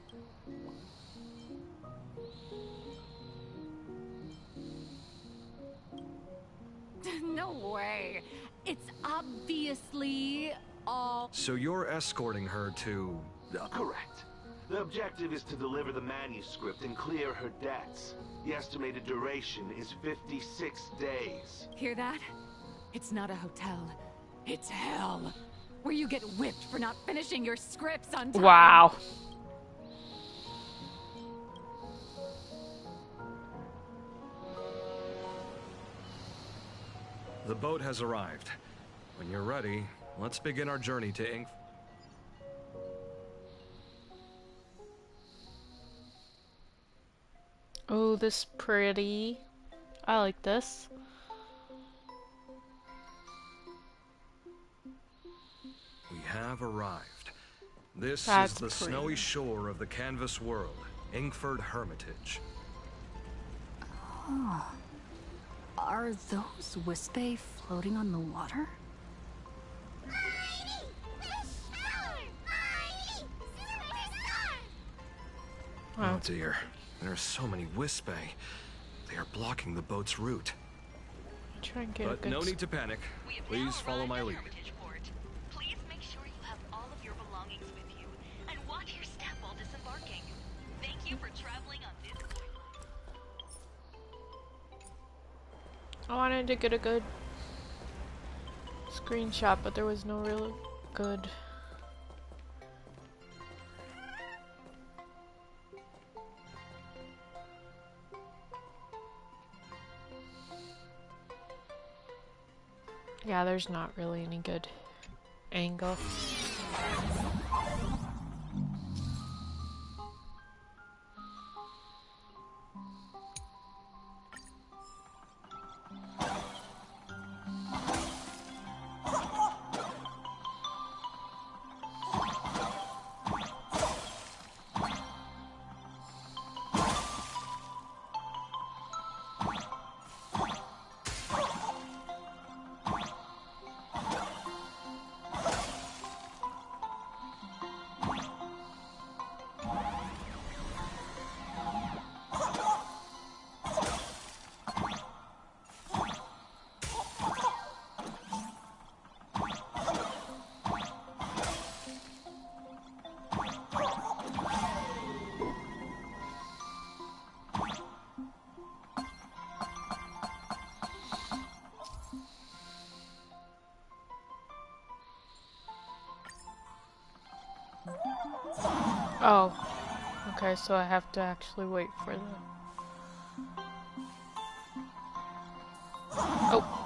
No way. It's obviously all... So you're escorting her to... Correct. The objective is to deliver the manuscript and clear her debts. The estimated duration is 56 days. Hear that? It's not a hotel. It's hell. Where you get whipped for not finishing your scripts on time. Wow. The boat has arrived. When you're ready, let's begin our journey to Ink. Oh, this pretty. I like this. We have arrived. This That's is the pretty. snowy shore of the canvas world, Inkford Hermitage. Oh. Are those Wispe floating on the water? Oh dear, there are so many Wispe. They are blocking the boat's route. Try and get But no need to panic. Please follow my lead. Please make sure you have all of your belongings with you, and watch your step while disembarking. Thank you for traveling on this I wanted to get a good screenshot, but there was no real good. Yeah, there's not really any good angle. Oh, okay, so I have to actually wait for the... Oh.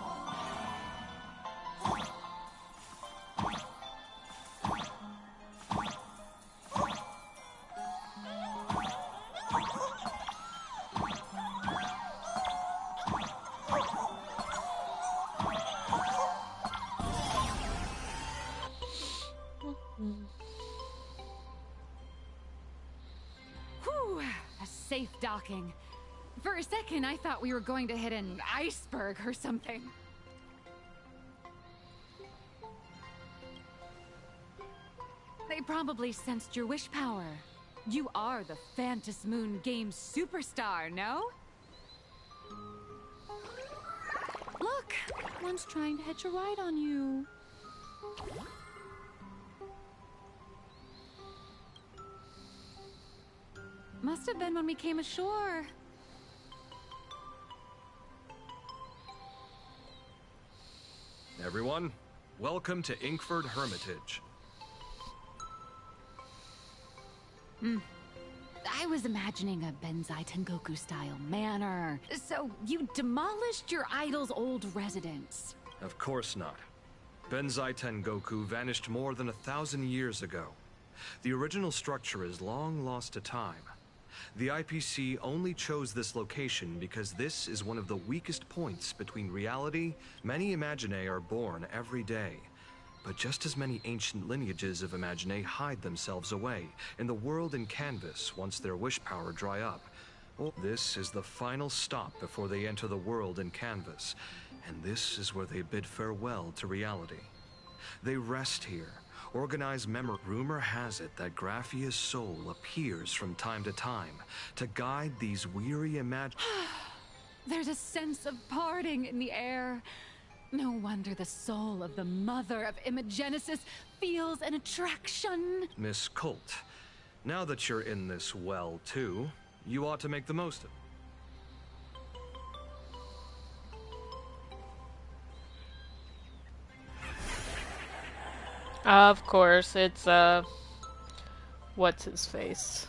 safe docking. For a second, I thought we were going to hit an iceberg or something. They probably sensed your wish power. You are the Phantasmoon Moon Games superstar, no? Look, one's trying to hitch a ride on you. Must have been when we came ashore. Everyone, welcome to Inkford Hermitage. I was imagining a Benzai Tengoku style manor. So you demolished your idol's old residence. Of course not. Benzai Tengoku vanished more than 1,000 years ago. The original structure is long lost to time. The IPC only chose this location because this is one of the weakest points between reality. Many Imaginae are born every day. But just as many ancient lineages of Imaginae hide themselves away in the world in canvas once their wish power dry up. This is the final stop before they enter the world in canvas, and this is where they bid farewell to reality. They rest here, organize memory. Rumor has it that Graphia's soul appears from time to time to guide these weary There's a sense of parting in the air. No wonder the soul of the mother of Imagenesis feels an attraction. Miss Colt, now that you're in this well too, you ought to make the most of it. Of course, it's, what's his face?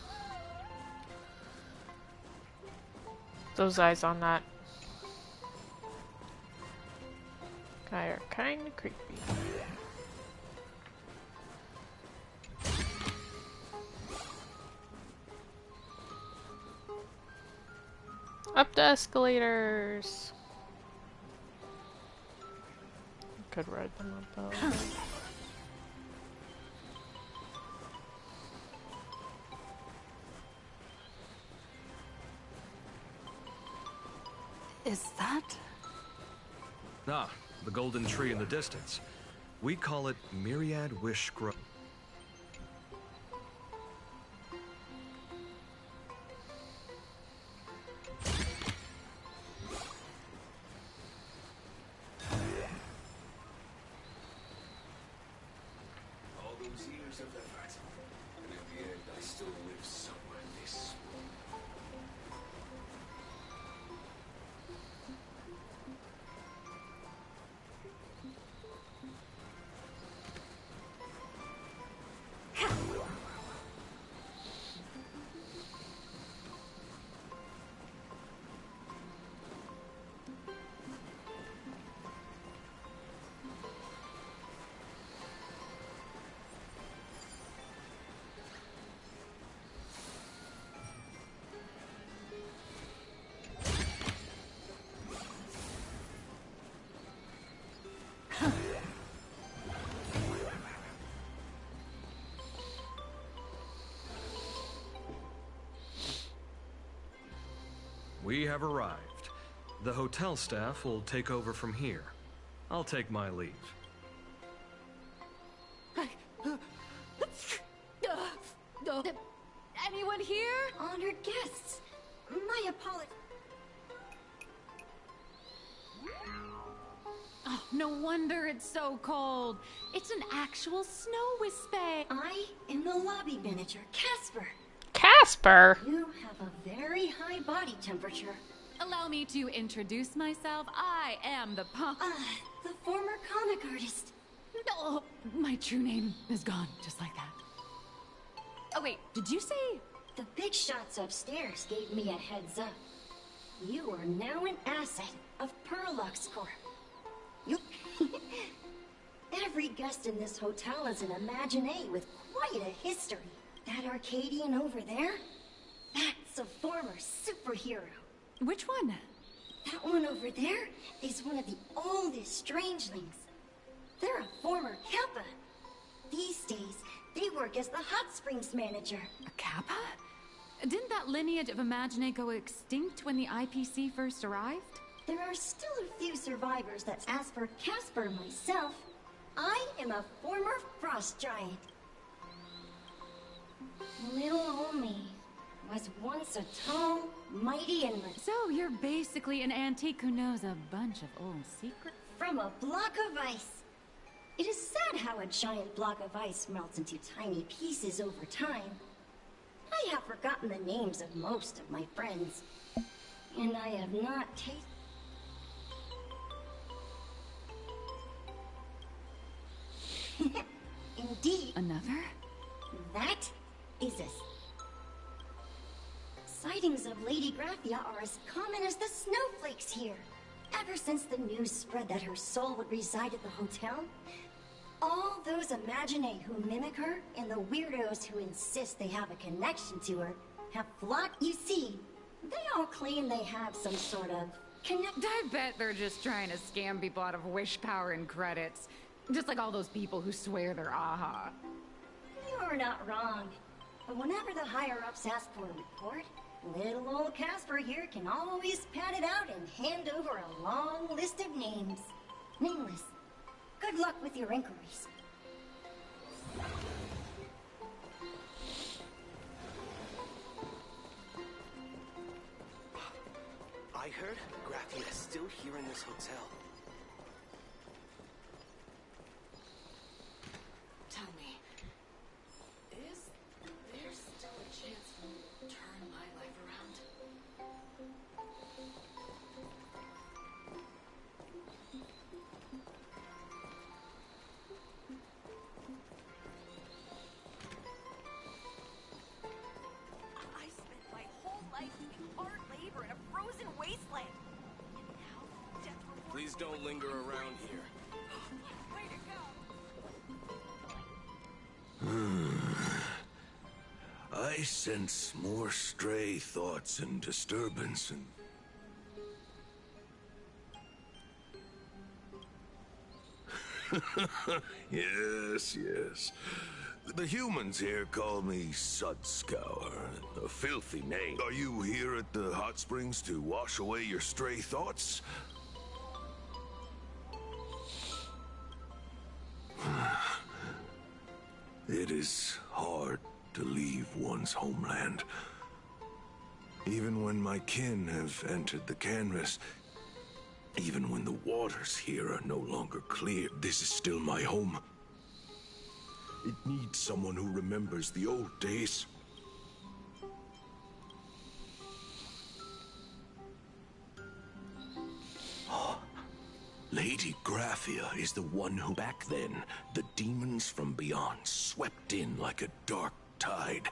Those eyes on that guy are kinda creepy. Up the escalators! Could ride them up though. Is that? Ah, the golden tree in the distance. We call it Myriad Wish Grove. All those years of effort, and in the end I still live somewhere this small. We have arrived. The hotel staff will take over from here. I'll take my leave. Anyone here? Honored guests, my apologies. Oh, no wonder it's so cold. It's an actual snow wispy. I am the lobby manager, Casper. Casper? You have a very high body temperature. Allow me to introduce myself. I am the the former comic artist. Oh, my true name is gone, just like that. Oh wait, did you say? The big shots upstairs gave me a heads up. You are now an asset of Perlux Corp. You... Every guest in this hotel is an Imaginae with quite a history. That Arcadian over there? That's a former superhero. Which one? That one over there is one of the oldest strangelings. They're a former Didn't that lineage of Imagine go extinct when the IPC first arrived? There are still a few survivors that, as for Casper myself, I am a former frost giant. Little Omi was once a tall, mighty, and So you're basically an antique who knows a bunch of old secrets? from a block of ice. It is sad how a giant block of ice melts into tiny pieces over time. I have forgotten the names of most of my friends, and I have not tasted. Indeed. Another? That is a... Sightings of Lady Graphia are as common as the snowflakes here. Ever since the news spread that her soul would reside at the hotel, all those Imagine who mimic her and the weirdos who insist they have a connection to her have flocked. You see, they all claim they have some sort of I bet they're just trying to scam people out of wish power and credits. Just like all those people who swear they're AHA. You're not wrong. But whenever the higher-ups ask for a report, little old Casper here can always pad it out and hand over a long list of names. Nameless. Good luck with your inquiries. I heard Graphia is still here in this hotel. Tell me, is there still a chance you'll turn my life around? I spent my whole life doing hard labor in a frozen wasteland. And now, death rewards. Please don't linger around here. Way to go. I sense more stray thoughts and disturbance and... Yes. The humans here call me Sudscour, a filthy name. Are you here at the hot springs to wash away your stray thoughts? It is hard to leave one's homeland. Even when my kin have entered the canvas, even when the waters here are no longer clear, this is still my home. It needs someone who remembers the old days. Lady Graphia is the one who back then, the demons from beyond swept in like a dark tide.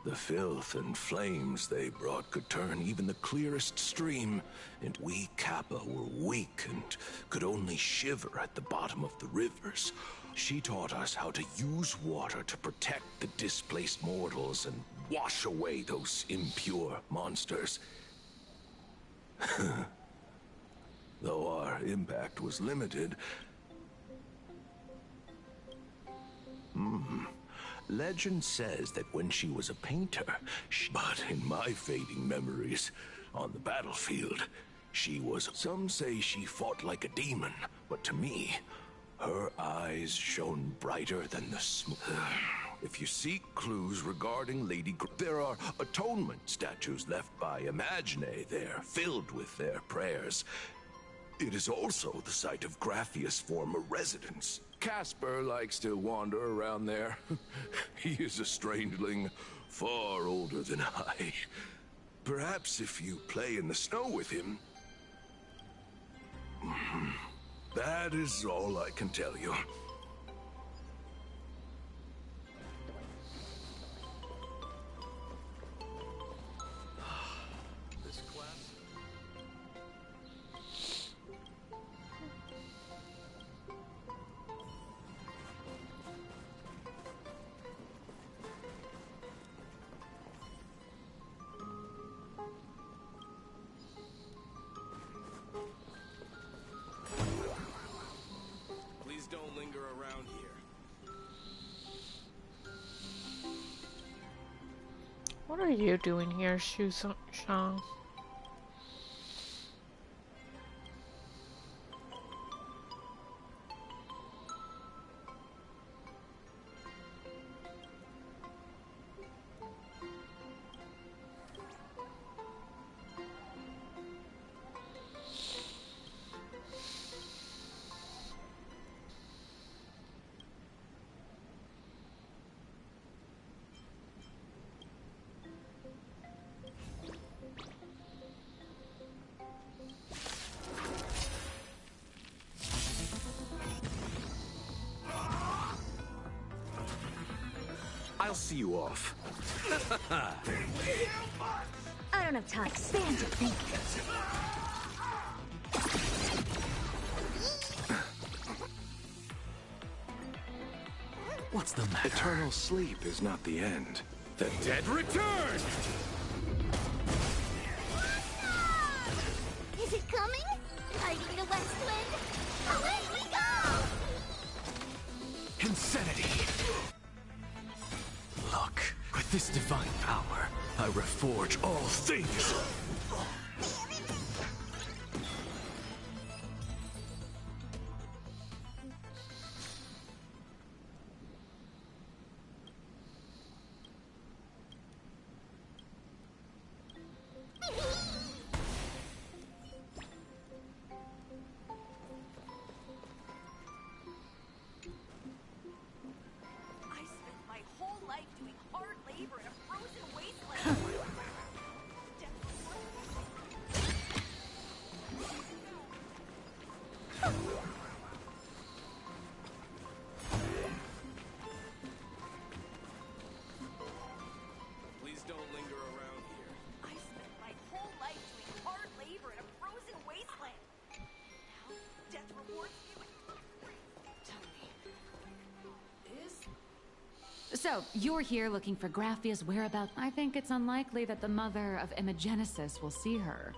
The filth and flames they brought could turn even the clearest stream, and we Kappa were weak and could only shiver at the bottom of the rivers. She taught us how to use water to protect the displaced mortals and wash away those impure monsters. Though our impact was limited, legend says that when she was a painter, but in my fading memories, on the battlefield, she was... Some say she fought like a demon, but to me, her eyes shone brighter than the smoke. If you seek clues regarding Lady there are atonement statues left by Imagine there, filled with their prayers. It is also the site of Graphia's former residence. Casper likes to wander around there. He is a strangeling far older than I. Perhaps if you play in the snow with him... That is all I can tell you. This class? Please don't linger What are you doing here, Shang? I'll see you off. I don't have time. Expand your thinking. What's the matter? Eternal sleep is not the end. The dead return! Is it coming? Hiding the west wind? Away we go! Insanity! Look, with this divine power, I reforge all things! I spent my whole life doing hard labor in a frozen wasteland. Please don't linger around here. I spent my whole life doing hard labor in a frozen wasteland. Now, death rewards me with... Tell me, is... So, you're here looking for Graphia's whereabouts. I think it's unlikely that the mother of Imogenesis will see her.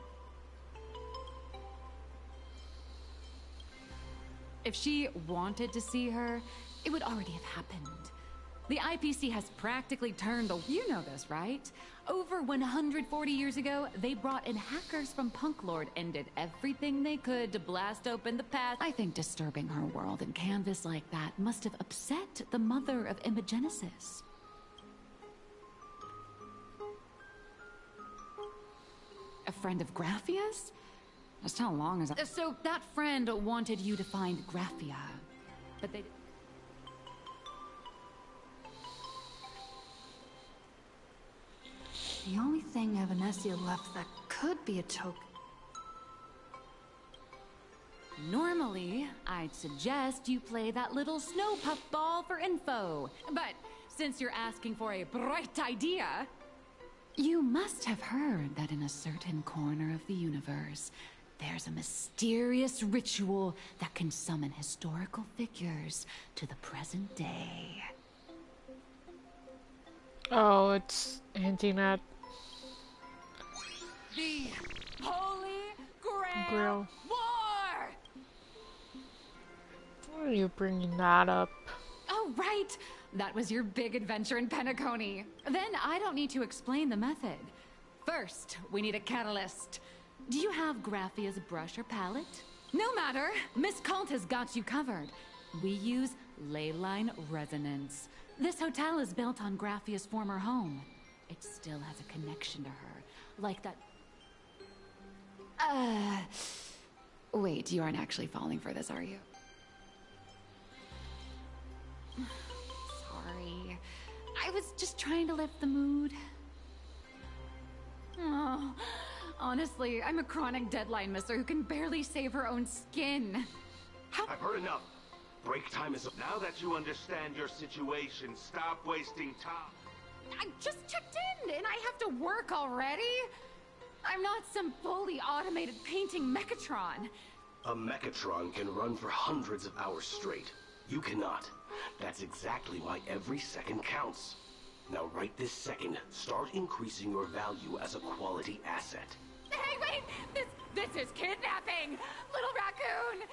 If she wanted to see her, it would already have happened. The IPC has practically turned the... You know this, right? Over 140 years ago, they brought in hackers from Punk Lord and did everything they could to blast open the path. I think disturbing her world in canvas like that must have upset the mother of Imogenesis. A friend of Graphia's? Just how long is that? So that friend wanted you to find Graphia, but they... The only thing Evanescia left that could be a token... Normally, I'd suggest you play that little snow puff ball for info. But since you're asking for a bright idea, you must have heard that in a certain corner of the universe, there's a mysterious ritual that can summon historical figures to the present day. Oh, it's hinting at The Holy Grail Grail. War! Why are you bringing that up? Oh, right! That was your big adventure in Penacony. Then I don't need to explain the method. First, we need a catalyst. Do you have Graphia's brush or palette? No matter! Miss Colt has got you covered. We use ley line resonance. This hotel is built on Graphia's former home. It still has a connection to her. Like that... Wait, you aren't actually falling for this, are you? Sorry. I was just trying to lift the mood. Oh, honestly, I'm a chronic deadline misser who can barely save her own skin. I've heard enough. Break time is up. Now that you understand your situation, stop wasting time. I just checked in, and I have to work already? I'm not some fully automated painting Mechatron. A Mechatron can run for hundreds of hours straight. You cannot. That's exactly why every second counts. Now right this second, start increasing your value as a quality asset. Hey, wait! This is kidnapping! Little raccoon!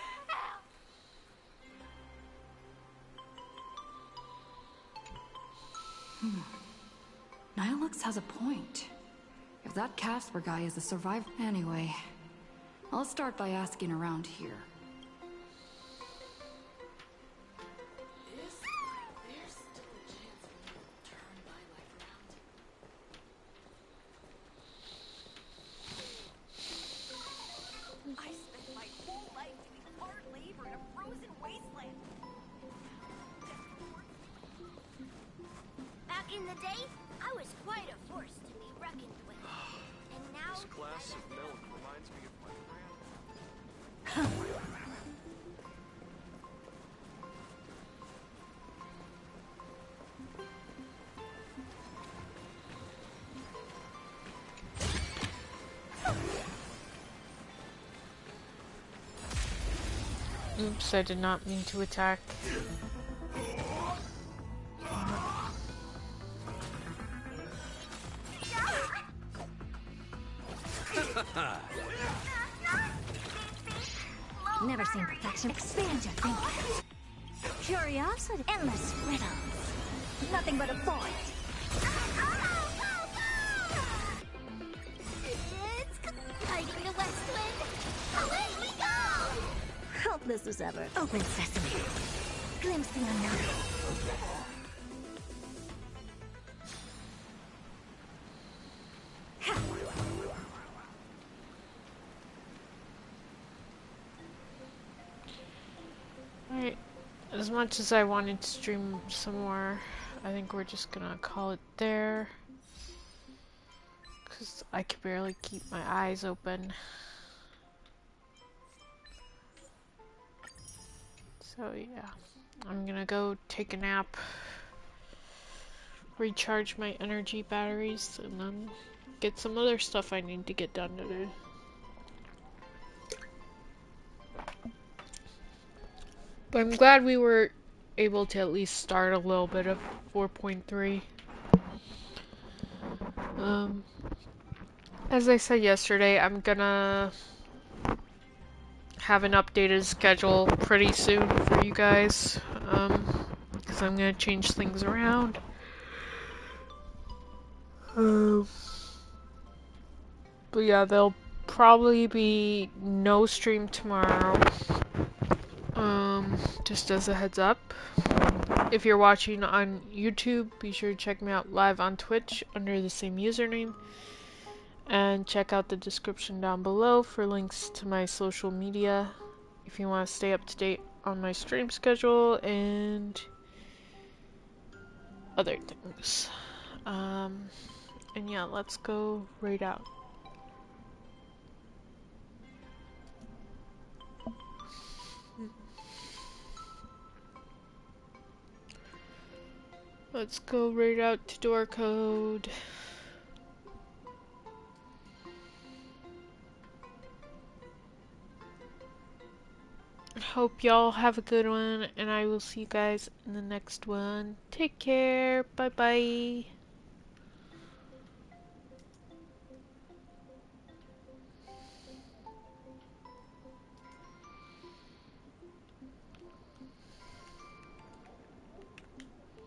Help! Alex has a point. If that Casper guy is a survivor... Anyway, I'll start by asking around here. I spent my whole life doing hard labor in a frozen wasteland. Back in the day, I was quite a force to be reckoned with. And now... This glass of milk reminds me of my Oops, I did not mean to attack. Never seen perfection. Expand your thinking. Curiosity. Endless riddles. Nothing but a void. It's fighting the west wind. Away we go! Hopeless as ever. Open sesame. Glimpse the unknown. Alright, as much as I wanted to stream some more, I think we're just gonna call it there. Because I can barely keep my eyes open. So yeah, I'm gonna go take a nap, recharge my energy batteries, and then get some other stuff I need to get done today. But I'm glad we were able to at least start a little bit of 4.3. As I said yesterday, I'm gonna have an updated schedule pretty soon for you guys, because I'm gonna change things around. But yeah, there'll probably be no stream tomorrow. Just as a heads up. If you're watching on YouTube, be sure to check me out live on Twitch under the same username. And check out the description down below for links to my social media if you want to stay up to date on my stream schedule and other things. And yeah, let's go raid out. Let's go raid out to door code. Hope y'all have a good one, and I will see you guys in the next one. Take care. Bye bye.